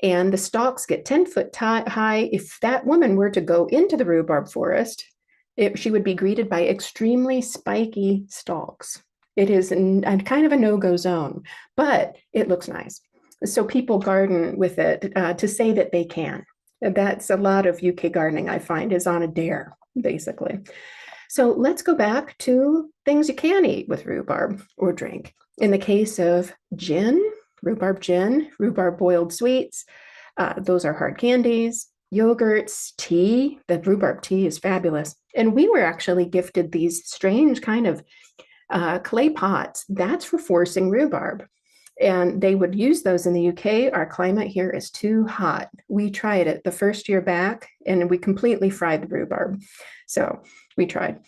And the stalks get 10 foot high. If that woman were to go into the rhubarb forest, she would be greeted by extremely spiky stalks. It is kind of a no-go zone, but it looks nice. So people garden with it to say that they can. That's a lot of UK gardening, I find, is on a dare, basically. So let's go back to things you can eat with rhubarb or drink. In the case of gin, rhubarb boiled sweets, those are hard candies, yogurts, tea. The rhubarb tea is fabulous. And we were actually gifted these strange kind of clay pots. That's for forcing rhubarb. And they would use those in the UK. Our climate here is too hot. We tried it the first year back and we completely fried the rhubarb. So we tried.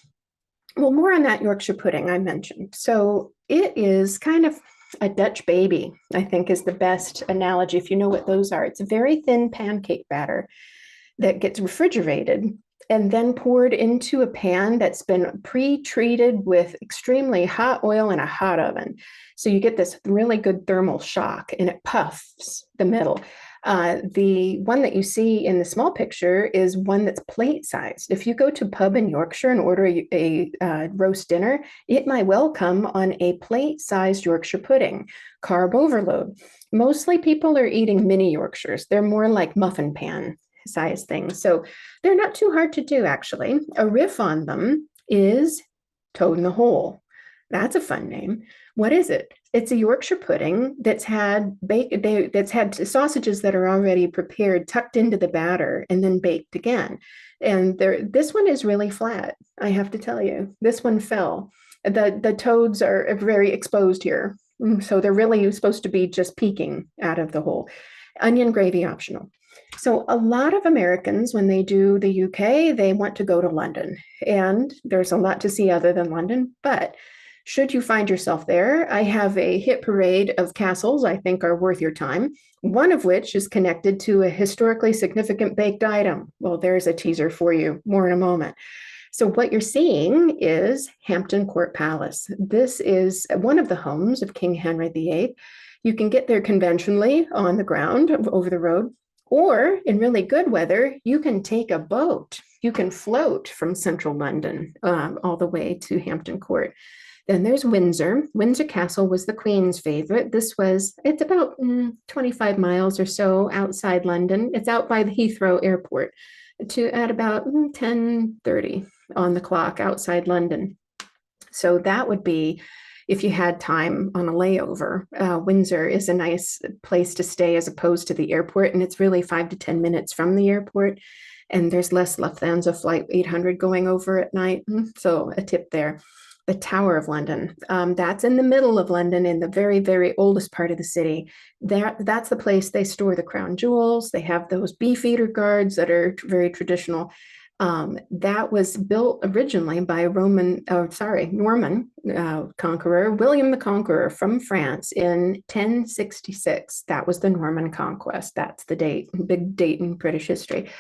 Well, more on that Yorkshire pudding I mentioned. So it is kind of a Dutch baby, I think is the best analogy if you know what those are. It's a very thin pancake batter that gets refrigerated and then poured into a pan that's been pre-treated with extremely hot oil in a hot oven. So you get this really good thermal shock and it puffs the middle. The one that you see in the small picture is one that's plate sized. If you go to a pub in Yorkshire and order a roast dinner, it might well come on a plate sized Yorkshire pudding, carb overload. Mostly people are eating mini Yorkshires. They're more like muffin pan size things. So they're not too hard to do, actually. A riff on them is Toad in the Hole. That's a fun name. What is it? It's a Yorkshire pudding that's had sausages that are already prepared, tucked into the batter, and then baked again. And this one is really flat, I have to tell you. This one fell. The toads are very exposed here. So they're really supposed to be just peeking out of the hole. Onion gravy optional. So a lot of Americans, when they do the UK, they want to go to London. And there's a lot to see other than London, but Should you find yourself there, I have a hit parade of castles I think are worth your time, one of which is connected to a historically significant baked item. Well, there's a teaser for you, more in a moment. So, what you're seeing is Hampton Court Palace. This is one of the homes of King Henry VIII. You can get there conventionally on the ground over the road, or in really good weather, you can take a boat. You can float from central London all the way to Hampton Court. Then there's Windsor. Windsor Castle was the Queen's favorite. It's about 25 miles or so outside London. It's out by the Heathrow Airport at about 10:30 on the clock outside London. So that would be if you had time on a layover. Windsor is a nice place to stay as opposed to the airport, and it's really 5 to 10 minutes from the airport. And there's less Lufthansa Flight 800 going over at night. So a tip there. The Tower of London. That's in the middle of London, in the very, very oldest part of the city. That's the place they store the crown jewels. They have those beefeater guards that are very traditional. That was built originally by Norman conqueror, William the Conqueror from France in 1066. That was the Norman conquest. That's the date, big date in British history.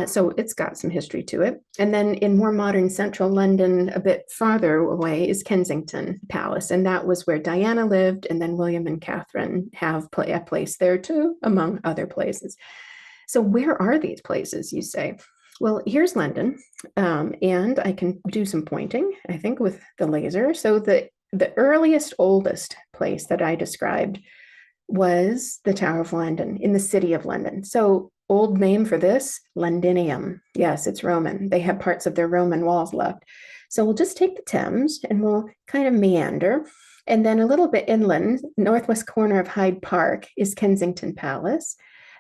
So it's got some history to it. And then in more modern central London, a bit farther away, is Kensington Palace. And that was where Diana lived. And then William and Catherine have a place there too, among other places. So where are these places, you say? Well, here's London. And I can do some pointing, I think, with the laser. So the earliest, oldest place that I described was the Tower of London in the city of London. So old name for this, Londinium. Yes, it's Roman. They have parts of their Roman walls left. So we'll just take the Thames and we'll kind of meander. And then a little bit inland, northwest corner of Hyde Park is Kensington Palace.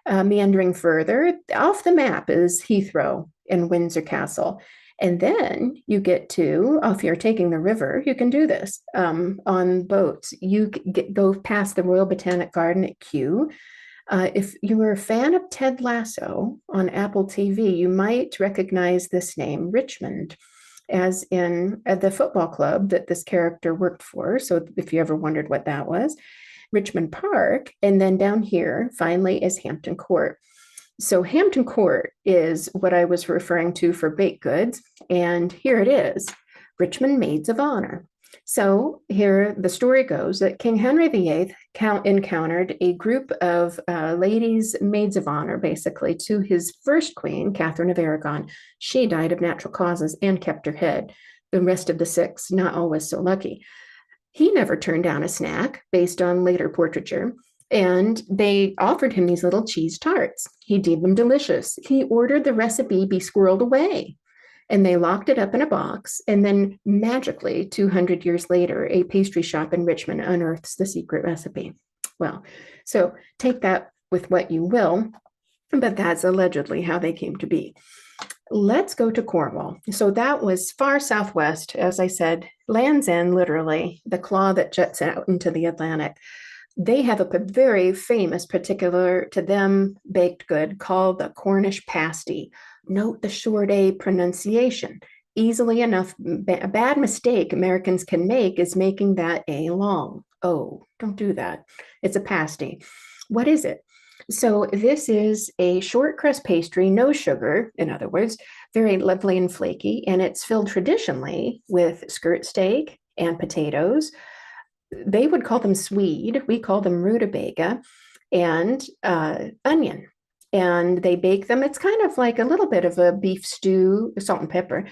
Meandering further, off the map is Heathrow and Windsor Castle. And then you get to, if you're taking the river, you can do this on boats. You go past the Royal Botanic Garden at Kew. If you were a fan of Ted Lasso on Apple TV, you might recognize this name, Richmond, as in the football club that this character worked for. So if you ever wondered what that was, Richmond Park. And then down here, finally, is Hampton Court. So Hampton Court is what I was referring to for baked goods. And here it is, Richmond Maids of Honor. So here the story goes that King Henry VIII encountered a group of ladies, maids of honor, basically, to his first queen, Catherine of Aragon. She died of natural causes and kept her head. The rest of the six, not always so lucky. He never turned down a snack based on later portraiture. And they offered him these little cheese tarts. He deemed them delicious. He ordered the recipe be squirreled away. And they locked it up in a box. And then magically, 200 years later, a pastry shop in Richmond unearths the secret recipe. Well, so take that with what you will, but that's allegedly how they came to be. Let's go to Cornwall. So that was far southwest, as I said, Land's End, literally, the claw that juts out into the Atlantic. They have a very famous, particular to them, baked good called the Cornish pasty. Note the short A pronunciation. Easily enough, a bad mistake Americans can make is making that A long. Oh, don't do that. It's a pasty. What is it? So this is a short crust pastry, no sugar, in other words, very lovely and flaky, and it's filled traditionally with skirt steak and potatoes. They would call them swede. We call them rutabaga, and onion. And they bake them. It's kind of like a little bit of a beef stew, salt and pepper,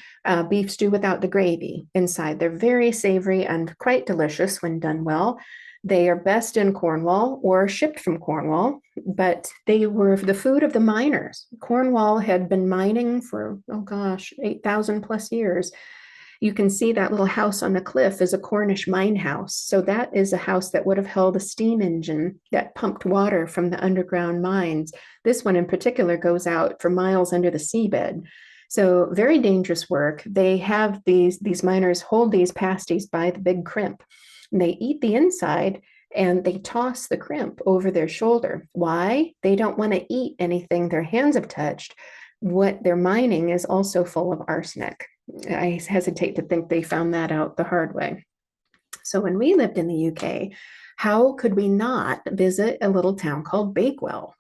beef stew without the gravy inside. They're very savory and quite delicious when done well. They are best in Cornwall or shipped from Cornwall, but they were the food of the miners. Cornwall had been mining for, 8,000 plus years. You can see that little house on the cliff is a Cornish mine house. So that is a house that would have held a steam engine that pumped water from the underground mines. This one in particular goes out for miles under the seabed. So very dangerous work. They have these miners hold these pasties by the big crimp. And they eat the inside and they toss the crimp over their shoulder. Why? They don't want to eat anything their hands have touched. What they're mining is also full of arsenic. I hesitate to think they found that out the hard way. So when we lived in the UK, how could we not visit a little town called Bakewell?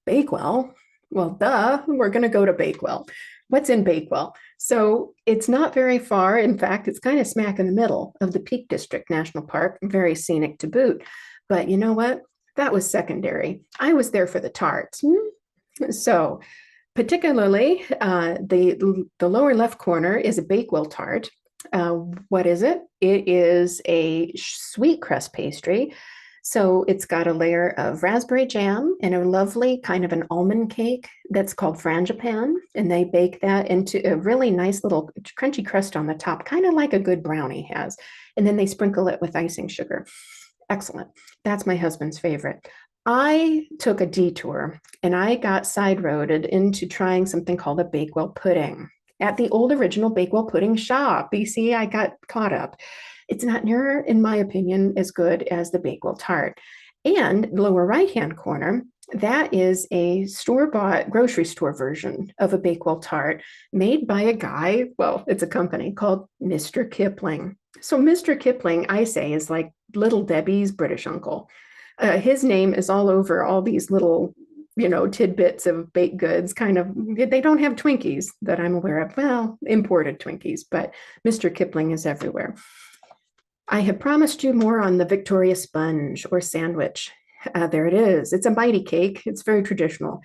Bakewell? Well, duh, we're going to go to Bakewell. What's in Bakewell? So it's not very far. In fact, it's kind of smack in the middle of the Peak District National Park, very scenic to boot. But you know what? That was secondary. I was there for the tarts. So particularly, the lower left corner is a Bakewell tart. What is it? It is a sweet crust pastry. So it's got a layer of raspberry jam and a lovely kind of an almond cake that's called frangipan. And they bake that into a really nice little crunchy crust on the top, kind of like a good brownie has. And then they sprinkle it with icing sugar. Excellent. That's my husband's favorite. I took a detour and I got side roaded into trying something called a Bakewell pudding at the old original Bakewell pudding shop. You see, I got caught up. It's not near, in my opinion, as good as the Bakewell tart. And lower right-hand corner, that is a store-bought grocery store version of a Bakewell tart made by a guy, well, it's a company called Mr. Kipling. So Mr. Kipling, I say, is like Little Debbie's British uncle. His name is all over all these little, tidbits of baked goods. Kind of, they don't have Twinkies that I'm aware of. Well, imported Twinkies, but Mr. Kipling is everywhere. I have promised you more on the Victoria sponge or sandwich. There it is. It's a mighty cake. It's very traditional.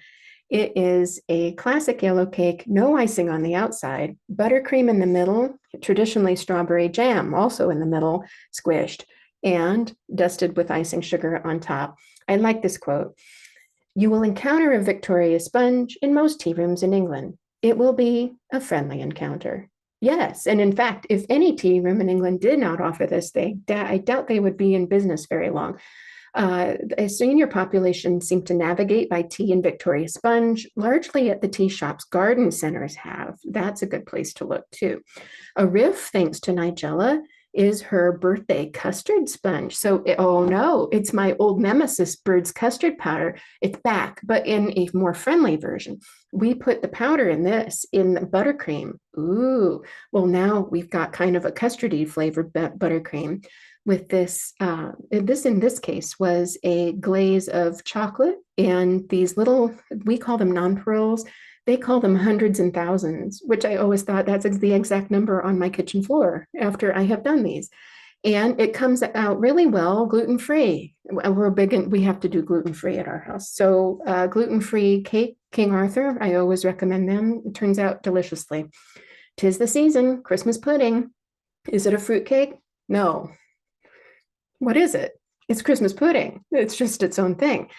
It is a classic yellow cake, no icing on the outside, buttercream in the middle, traditionally strawberry jam also in the middle, squished, and dusted with icing sugar on top. I like this quote. You will encounter a Victoria sponge in most tea rooms in England. It will be a friendly encounter. Yes, and in fact, if any tea room in England did not offer this, I doubt they would be in business very long. A senior population seem to navigate by tea and Victoria sponge, largely at the tea shops garden centers have. That's a good place to look too. A riff, thanks to Nigella, is her birthday custard sponge. So, oh no, it's my old nemesis, Bird's custard powder. It's back, but in a more friendly version. We put the powder in the buttercream. Ooh, well, now we've got kind of a custardy flavored buttercream with this. This in this case was a glaze of chocolate and these little, we call them nonpareils. They call them hundreds and thousands, which I always thought that's the exact number on my kitchen floor after I have done these. And it comes out really well gluten-free. We have to do gluten-free at our house. So gluten-free cake, King Arthur, I always recommend them. It turns out deliciously. 'Tis the season, Christmas pudding. Is it a fruit cake? No. What is it? It's Christmas pudding. It's just its own thing.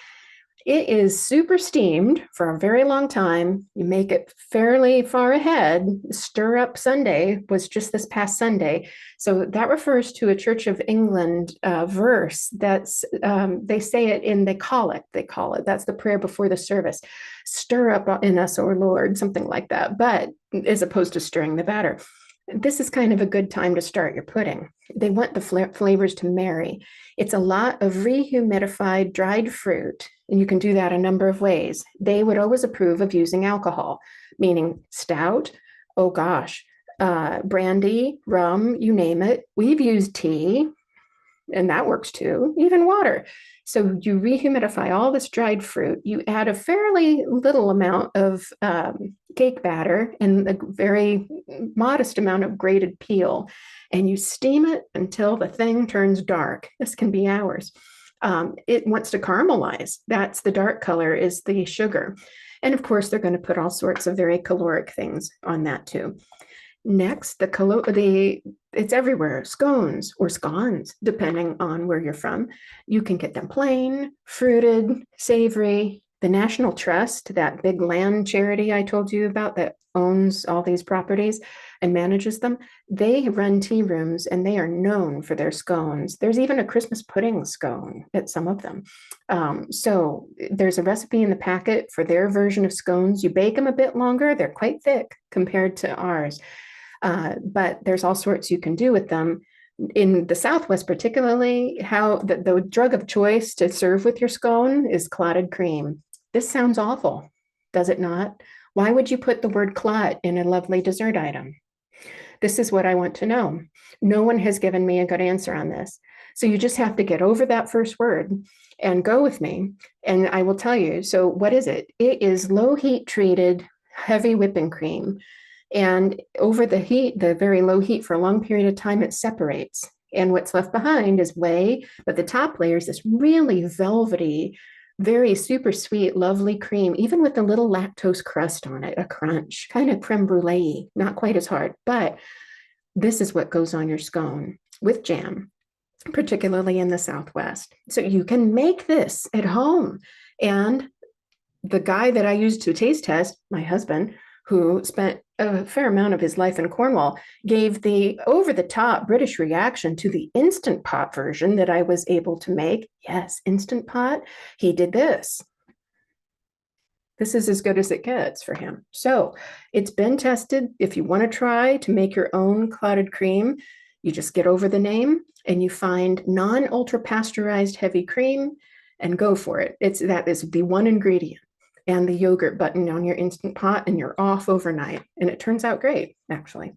It is super steamed for a very long time. You make it fairly far ahead. Stir Up Sunday was just this past Sunday. So that refers to a Church of England verse that's, they call it, that's the prayer before the service. Stir up in us, O Lord, something like that, but as opposed to stirring the batter. This is kind of a good time to start your pudding. They want the flavors to marry. It's a lot of rehumidified dried fruit, and you can do that a number of ways. They would always approve of using alcohol, meaning stout, oh gosh, brandy, rum, you name it. We've used tea, and that works too, even water. So you rehumidify all this dried fruit. You add a fairly little amount of cake batter and a very modest amount of grated peel, and you steam it until the thing turns dark. This can be hours. It wants to caramelize. That's the dark color is the sugar. And of course, they're going to put all sorts of very caloric things on that too. Next, it's everywhere, scones or scones, depending on where you're from. You can get them plain, fruited, savory. The National Trust, that big land charity I told you about that owns all these properties and manages them, they run tea rooms and they are known for their scones. There's even a Christmas pudding scone at some of them. So there's a recipe in the packet for their version of scones. You bake them a bit longer. They're quite thick compared to ours. But there's all sorts you can do with them. In the Southwest, particularly, how the drug of choice to serve with your scone is clotted cream. This sounds awful, does it not? Why would you put the word clot in a lovely dessert item? This is what I want to know. No one has given me a good answer on this. So you just have to get over that first word and go with me. And I will tell you. So, what is it? It is low heat treated heavy whipping cream. And over the heat, the very low heat for a long period of time, it separates. And what's left behind is whey, but the top layer is this really velvety, very super sweet, lovely cream, even with a little lactose crust on it, a crunch, kind of creme brulee, not quite as hard. But this is what goes on your scone with jam, particularly in the Southwest. So you can make this at home. And the guy that I used to taste test, my husband, who spent a fair amount of his life in Cornwall, gave the over the top British reaction to the Instant Pot version that I was able to make. Yes, Instant Pot. He did this. This is as good as it gets for him. So it's been tested. If you want to try to make your own clotted cream, you just get over the name and you find non-ultra pasteurized heavy cream and go for it. That is the one ingredient and the yogurt button on your Instant Pot, and you're off overnight. And it turns out great, actually.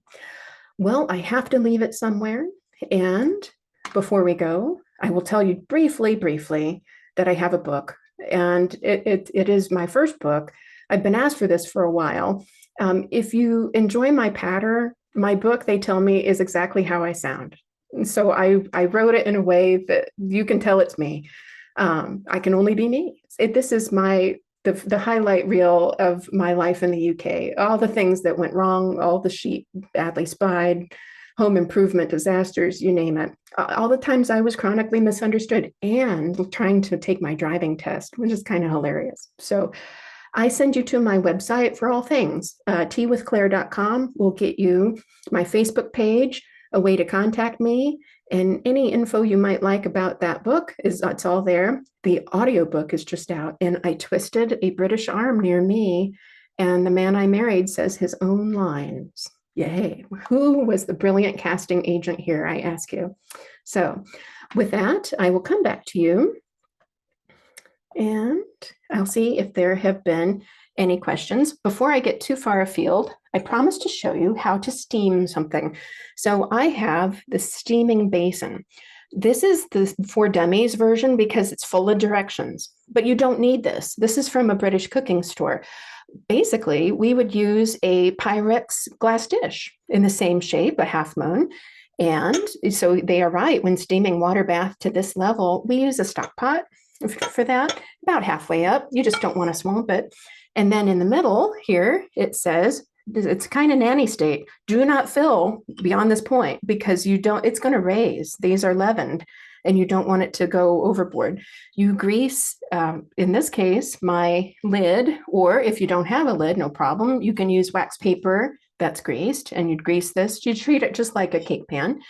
Well, I have to leave it somewhere. And before we go, I will tell you briefly that I have a book. And it is my first book. I've been asked for this for a while. If you enjoy my patter, my book, they tell me, is exactly how I sound. So I wrote it in a way that you can tell it's me. I can only be me. This is the highlight reel of my life in the UK. All the things that went wrong, all the sheep badly spied, home improvement disasters, you name it. All the times I was chronically misunderstood and trying to take my driving test, which is kind of hilarious. So I send you to my website for all things. teawithclaire.com will get you my Facebook page, a way to contact me, and any info you might like about that book it's all there. The audiobook is just out, and I twisted a British arm near me, and the man I married says his own lines. Yay. Who was the brilliant casting agent here, I ask you? So with that, I will come back to you and I'll see if there have been any questions. Before I get too far afield, I promised to show you how to steam something. So I have the steaming basin. This is the for dummies version because it's full of directions, but you don't need this. This is from a British cooking store. Basically, we would use a Pyrex glass dish in the same shape, a half moon. And so they are right. When steaming water bath to this level, we use a stock pot for that, about halfway up. You just don't want to swamp it. And then in the middle here, it says, it's kind of nanny state. Do not fill beyond this point because it's going to raise. These are leavened and you don't want it to go overboard. You grease, in this case, my lid, or if you don't have a lid, no problem. You can use wax paper that's greased and you'd grease this. You treat it just like a cake pan.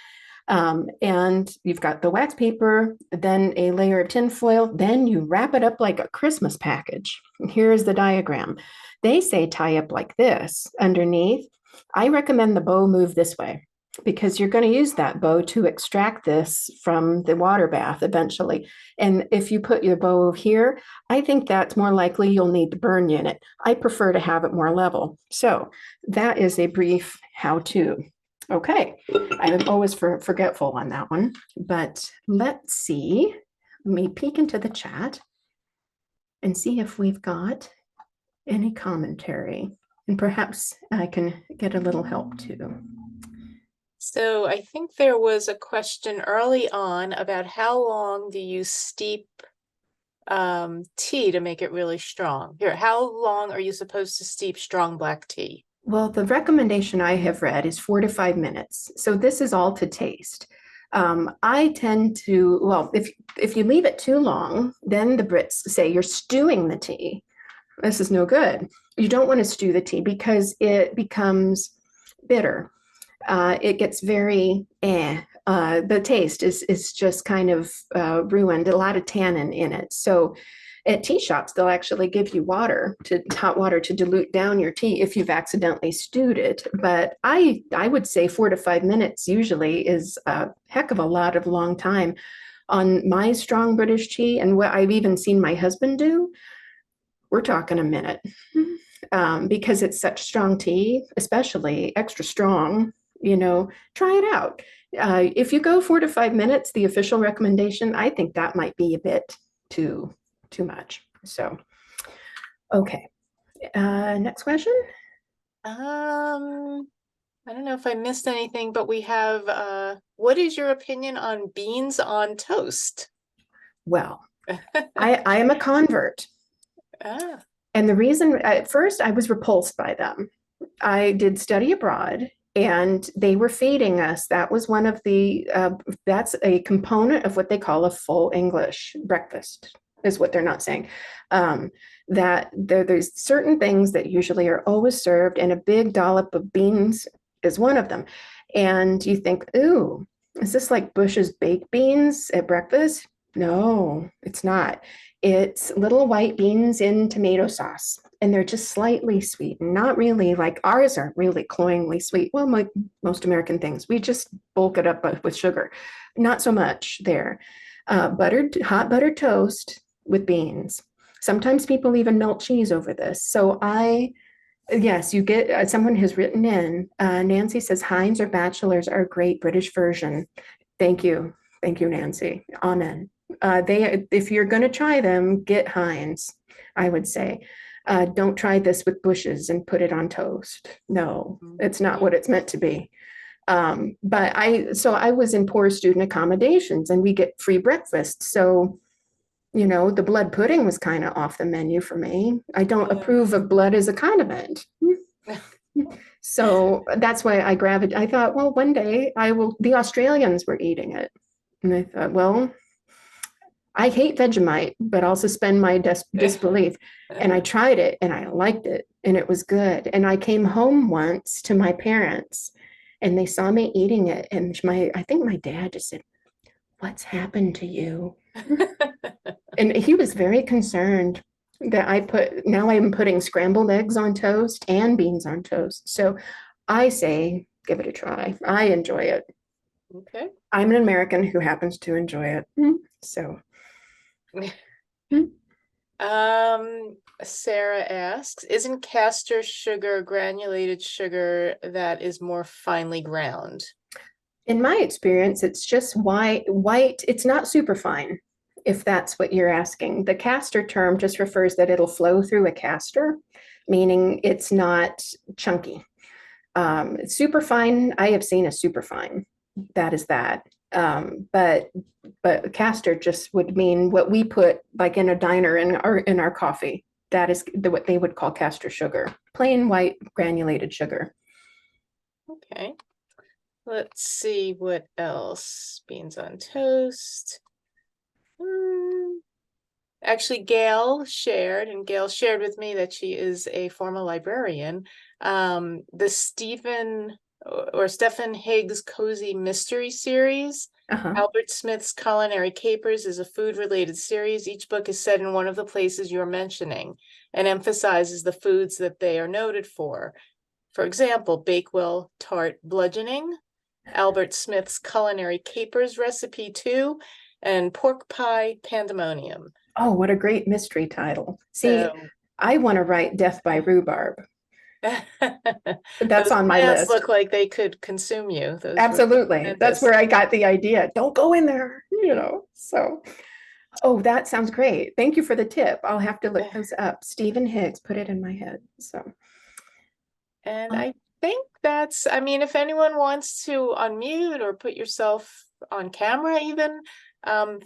And you've got the wax paper, then a layer of tin foil, then you wrap it up like a Christmas package. Here's the diagram. They say tie up like this underneath. I recommend the bow move this way because you're going to use that bow to extract this from the water bath eventually. And if you put your bow here, I think that's more likely you'll need the burn unit. I prefer to have it more level. So that is a brief how-to. Okay, I'm always forgetful on that one, but let's see. Let me peek into the chat and see if we've got any commentary, and perhaps I can get a little help too. So I think there was a question early on about how long do you steep tea to make it really strong? Here, how long are you supposed to steep strong black tea? Well, the recommendation I have read is 4 to 5 minutes. So this is all to taste. I tend to, well, if you leave it too long, then the Brits say you're stewing the tea. This is no good. You don't want to stew the tea because it becomes bitter. It gets very the taste is just kind of ruined, a lot of tannin in it. So at tea shops, they'll actually give you hot water to dilute down your tea if you've accidentally stewed it. But I would say 4 to 5 minutes usually is a heck of a lot of long time. On my strong British tea, and what I've even seen my husband do, we're talking a minute. Because it's such strong tea, especially extra strong, try it out. If you go 4 to 5 minutes, the official recommendation, I think that might be a bit too too much. So, okay. Next question. I don't know if I missed anything, but we have, what is your opinion on beans on toast? Well, I am a convert. Ah, And the reason, at first, I was repulsed by them. I did study abroad and they were feeding us. That was one of that's a component of what they call a full English breakfast, is what they're not saying. Um, that there's certain things that usually are always served, and a big dollop of beans is one of them. And you think, ooh, is this like Bush's baked beans at breakfast? No, it's not. It's little white beans in tomato sauce, and they're just slightly sweet, not really like ours aren't really cloyingly sweet. Well, like most American things, we just bulk it up with sugar. Not so much there. Hot buttered toast with beans. Sometimes people even melt cheese over this. Yes, you get someone has written in. Nancy says Heinz or Bachelors are a great British version. Thank you. Thank you, Nancy. Amen. If you're going to try them, get Heinz, I would say. Don't try this with Bush's and put it on toast. No, it's not what it's meant to be. So I was in poor student accommodations and we get free breakfast. So, the blood pudding was kind of off the menu for me. I don't yeah. approve of blood as a condiment. So that's why I thought, well, one day the Australians were eating it. And I thought, well, I hate Vegemite, but I'll suspend my disbelief. And I tried it and I liked it and it was good. And I came home once to my parents and they saw me eating it. And I think my dad just said, "What's happened to you?" And he was very concerned that now I'm putting scrambled eggs on toast and beans on toast. So I say, give it a try. I enjoy it. Okay. I'm an American who happens to enjoy it. So. Sarah asks, isn't castor sugar granulated sugar that is more finely ground? In my experience, it's just white. It's not super fine, if that's what you're asking. The castor term just refers that it'll flow through a castor, meaning it's not chunky. Super fine, I have seen a super fine. That is that. But castor just would mean what we put like in a diner in our coffee. That is what they would call castor sugar, plain white granulated sugar. Okay. Let's see what else. Beans on toast. Actually, Gail shared with me that she is a former librarian. The Stephen Higgs Cozy Mystery Series. Albert Smith's Culinary Capers is a food-related series. Each book is set in one of the places you're mentioning and emphasizes the foods that they are noted for. For example, Bakewell Tart Bludgeoning, Albert Smith's Culinary Capers Recipe 2, and Pork Pie Pandemonium. Oh, what a great mystery title. See, So, I want to write Death by Rhubarb. That's those on my plants list. look like they could consume you. Those Absolutely. That's where I got the idea. Don't go in there, So, oh, that sounds great. Thank you for the tip. I'll have to look those up. Stephen Higgs, put it in my head. So, and I think I mean, if anyone wants to unmute or put yourself on camera even,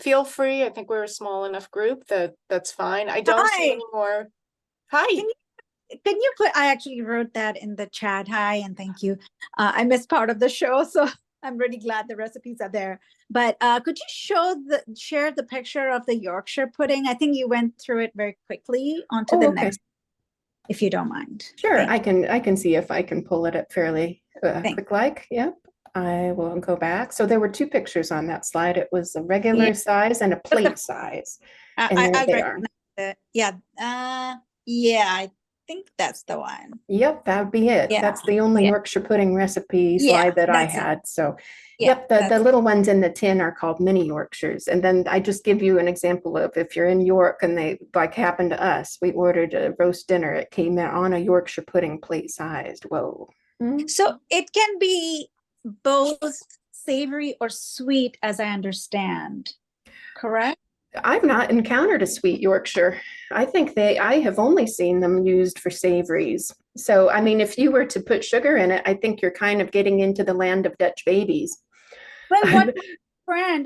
feel free. I think we're a small enough group that's fine. I don't see any more. Hi. Can you put, I actually wrote that in the chat. Hi, and thank you. I missed part of the show, so I'm really glad the recipes are there. But could you share the picture of the Yorkshire pudding? I think you went through it very quickly onto the next, if you don't mind. Sure, I can see if I can pull it up fairly quick. Yep. I will go back. So there were two pictures on that slide. It was a regular size and a plate size. And there they are. I think that's the one. Yep, that would be it. That's the only Yorkshire pudding recipe slide that I had. So yep, the little ones in the tin are called mini Yorkshires. And then I just give you an example of if you're in York and they like happened to us, we ordered a roast dinner. It came out on a Yorkshire pudding plate sized. Whoa. So it can be both savory or sweet, as I understand. Correct? I've not encountered a sweet Yorkshire. I have only seen them used for savories. So, I mean, if you were to put sugar in it, I think you're kind of getting into the land of Dutch babies. Well,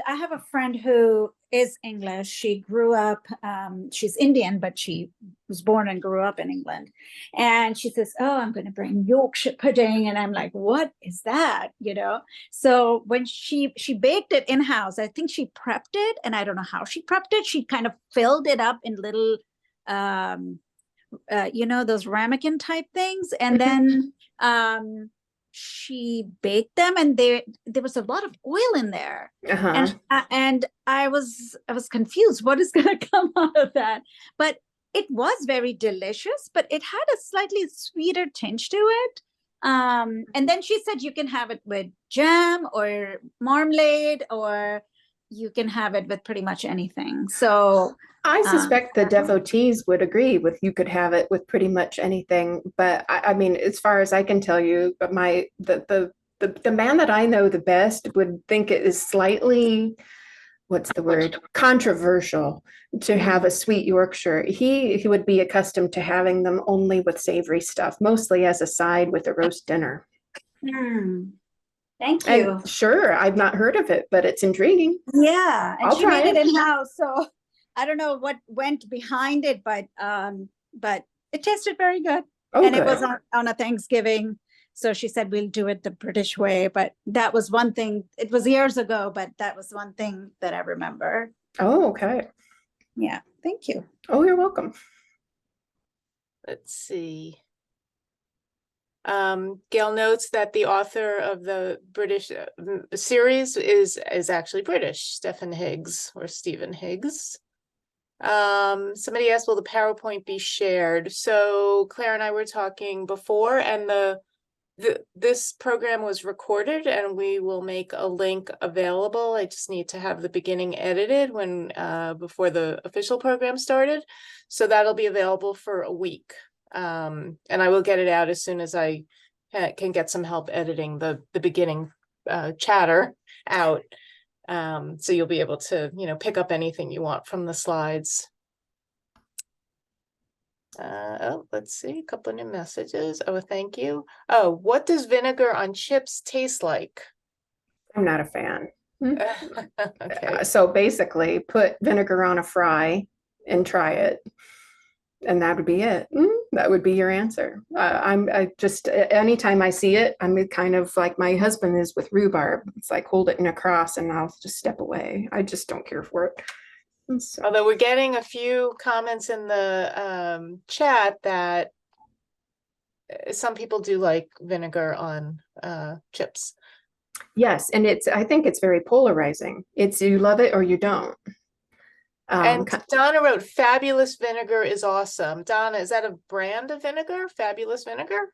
I have a friend who is English. She grew up, she's Indian, but she was born and grew up in England. And she says, "Oh, I'm going to bring Yorkshire pudding." And I'm like, "What is that?" So when she baked it in house, I think she prepped it, and I don't know how she prepped it. She kind of filled it up in little, those ramekin type things, and then she baked them, and there was a lot of oil in there. Uh-huh. And I was confused, what is going to come out of that? But it was very delicious, but it had a slightly sweeter tinge to it. And then she said you can have it with jam or marmalade, or you can have it with pretty much anything. So I suspect the devotees would agree with you could have it with pretty much anything. But I mean, as far as I can tell you, but the man that I know the best would think it is slightly, what's the word, controversial to have a sweet Yorkshire. He would be accustomed to having them only with savory stuff, mostly as a side with a roast dinner. Thank you. And sure, I've not heard of it, but it's intriguing. Yeah, and I'll she made try it it. in-house, so I don't know what went behind it, but it tasted very good. Oh, And good. it was on a Thanksgiving, so she said we'll do it the British way. But that was one thing. It was years ago, but that was one thing that I remember. Oh, okay. Yeah, thank you. Oh, you're welcome. Let's see. Gail notes that the author of the British series is actually British, Stephen Higgs or Stephen Higgs. Somebody asked, will the PowerPoint be shared? So Claire and I were talking before, and this program was recorded, and we will make a link available. I just need to have the beginning edited when before the official program started. So that'll be available for a week. And I will get it out as soon as I can get some help editing the beginning chatter out. So you'll be able to, pick up anything you want from the slides. Let's see, a couple of new messages. Oh, thank you. Oh, what does vinegar on chips taste like? I'm not a fan. Okay. So basically, put vinegar on a fry and try it, and that would be it. That would be your answer. I just anytime I see it, I'm kind of like my husband is with rhubarb. It's like hold it in a cross, and I'll just step away. I just don't care for it. So. Although we're getting a few comments in the chat that some people do like vinegar on chips. Yes, and I think it's very polarizing. It's you love it or you don't. And Donna wrote, fabulous vinegar is awesome. Donna, is that a brand of vinegar? Fabulous vinegar?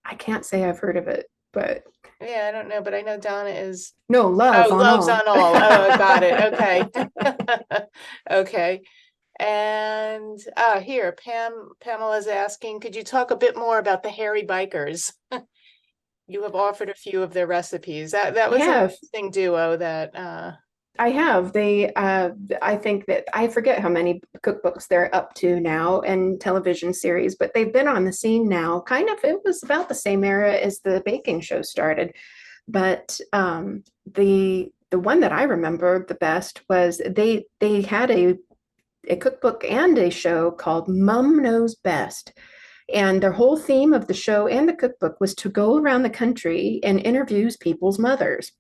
I can't say I've heard of it, but yeah, I don't know, but I know Donna is loves on all. Oh, got it. Okay. Okay. And here, Pamela's asking, could you talk a bit more about the hairy bikers? You have offered a few of their recipes. That was an interesting duo that I have. I think that I forget how many cookbooks they're up to now and television series, but they've been on the scene now. Kind of, it was about the same era as the baking show started. But the one that I remember the best was they had a cookbook and a show called Mom Knows Best. And their whole theme of the show and the cookbook was to go around the country and interview people's mothers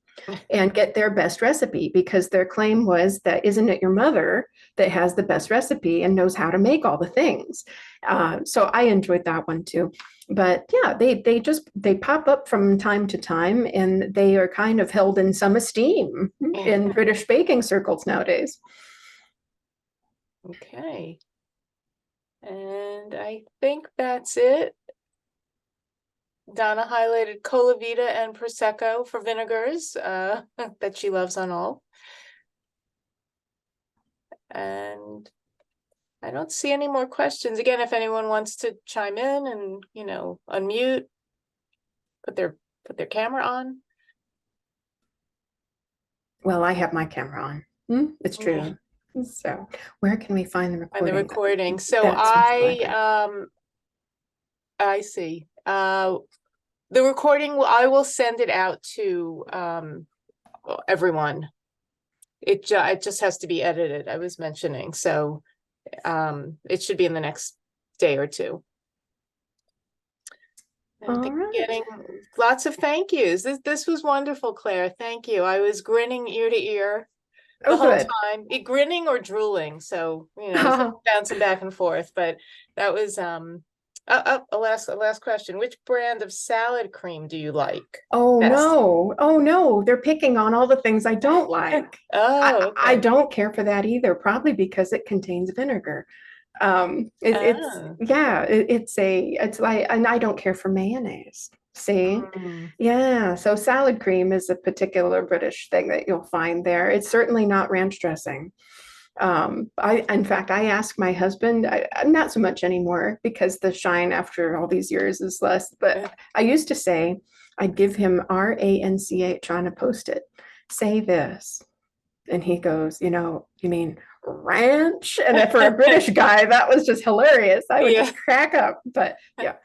and get their best recipe, because their claim was that isn't it your mother that has the best recipe and knows how to make all the things. So I enjoyed that one too. But yeah, they pop up from time to time, and they are kind of held in some esteem in British baking circles nowadays. Okay. And I think that's it. Donna highlighted Cola Vita and Prosecco for vinegars that she loves on all. And I don't see any more questions. Again, if anyone wants to chime in and, unmute, put their camera on. Well, I have my camera on. It's Yeah. true. So where can we find the On the recording? recording. So That's I see. The recording, I will send it out to everyone. It just has to be edited, I was mentioning. So it should be in the next day or two. all I'm right. getting lots of thank yous. This was wonderful, Claire. Thank you. I was grinning ear to ear the Oh, whole good. time, grinning or drooling. So, so bouncing back and forth, but that was, a last question. Which brand of salad cream do you like? Oh best? no. Oh no. They're picking on all the things I don't like. Oh, I okay. don't care for that either, probably because it contains vinegar. Ah. It's like, and I don't care for mayonnaise. See? Mm. Yeah, so salad cream is a particular British thing that you'll find there. It's certainly not ranch dressing. In fact, I ask my husband, not so much anymore because the shine after all these years is less, but I used to say I'd give him RANCH on a post-it. Say this. And he goes, you mean ranch? And then for a British guy, that was just hilarious. I would Yeah. just crack up. But yeah,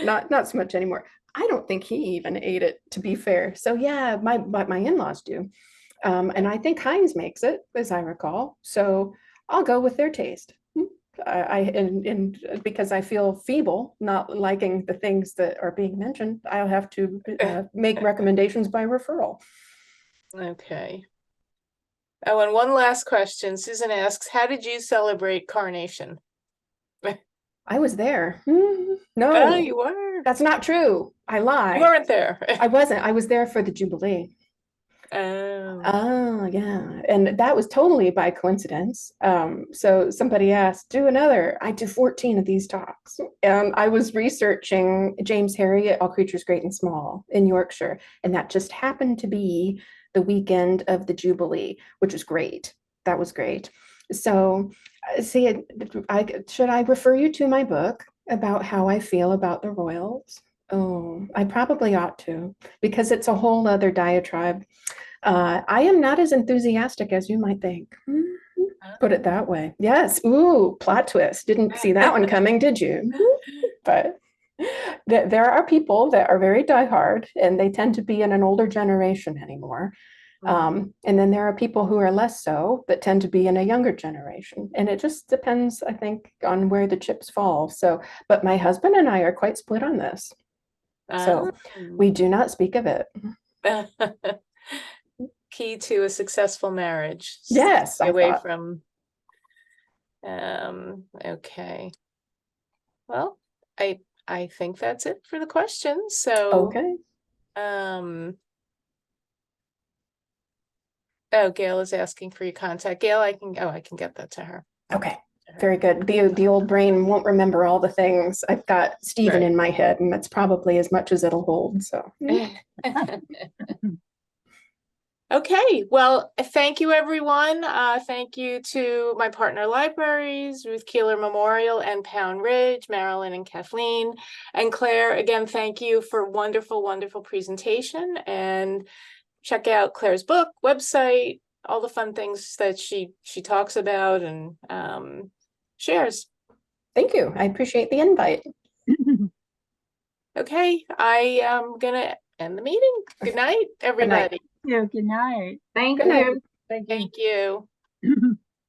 not so much anymore. I don't think he even ate it, to be fair. So yeah, my in-laws do. And I think Heinz makes it, as I recall. So I'll go with their taste. And because I feel feeble, not liking the things that are being mentioned, I'll have to make recommendations by referral. Okay. Oh, and one last question. Susan asks, how did you celebrate Carnation? I was there. Oh, No, you were. that's not true. I You lie. weren't there. I wasn't. I was there for the Jubilee. Oh. Oh, yeah. And that was totally by coincidence. So somebody asked, do another. I did 14 of these talks. And I was researching James Harry at All Creatures Great and Small in Yorkshire. And that just happened to be the weekend of the Jubilee, which was great. That was great. So, see, should I refer you to my book about how I feel about the royals? Oh, I probably ought to, because it's a whole other diatribe. I am not as enthusiastic as you might think. Put it that way. Yes. Ooh, plot twist. Didn't see that one coming, did you? But there are people that are very diehard, and they tend to be in an older generation anymore. And then there are people who are less so, that tend to be in a younger generation. And it just depends, I think, on where the chips fall. So, but my husband and I are quite split on this. So we do not speak of it. Key to a successful marriage. Yes, Stay I away thought. from. Okay. Well, I think that's it for the questions. So, Okay. Oh, Gail is asking for your contact. Gail, I can get that to her. Okay. Very good. The old brain won't remember all the things. I've got Stephen in my head, and that's probably as much as it'll hold. So. Okay, well, thank you, everyone. Thank you to my partner libraries, Ruth Keeler Memorial and Pound Ridge, Marilyn and Kathleen, and Claire. Again, thank you for wonderful, wonderful presentation. And check out Claire's book, website, all the fun things that she talks about and shares. Thank you. I appreciate the invite. Okay, I am gonna end the meeting. Good night, everybody. Good night. Thank Good night. you. Thank you.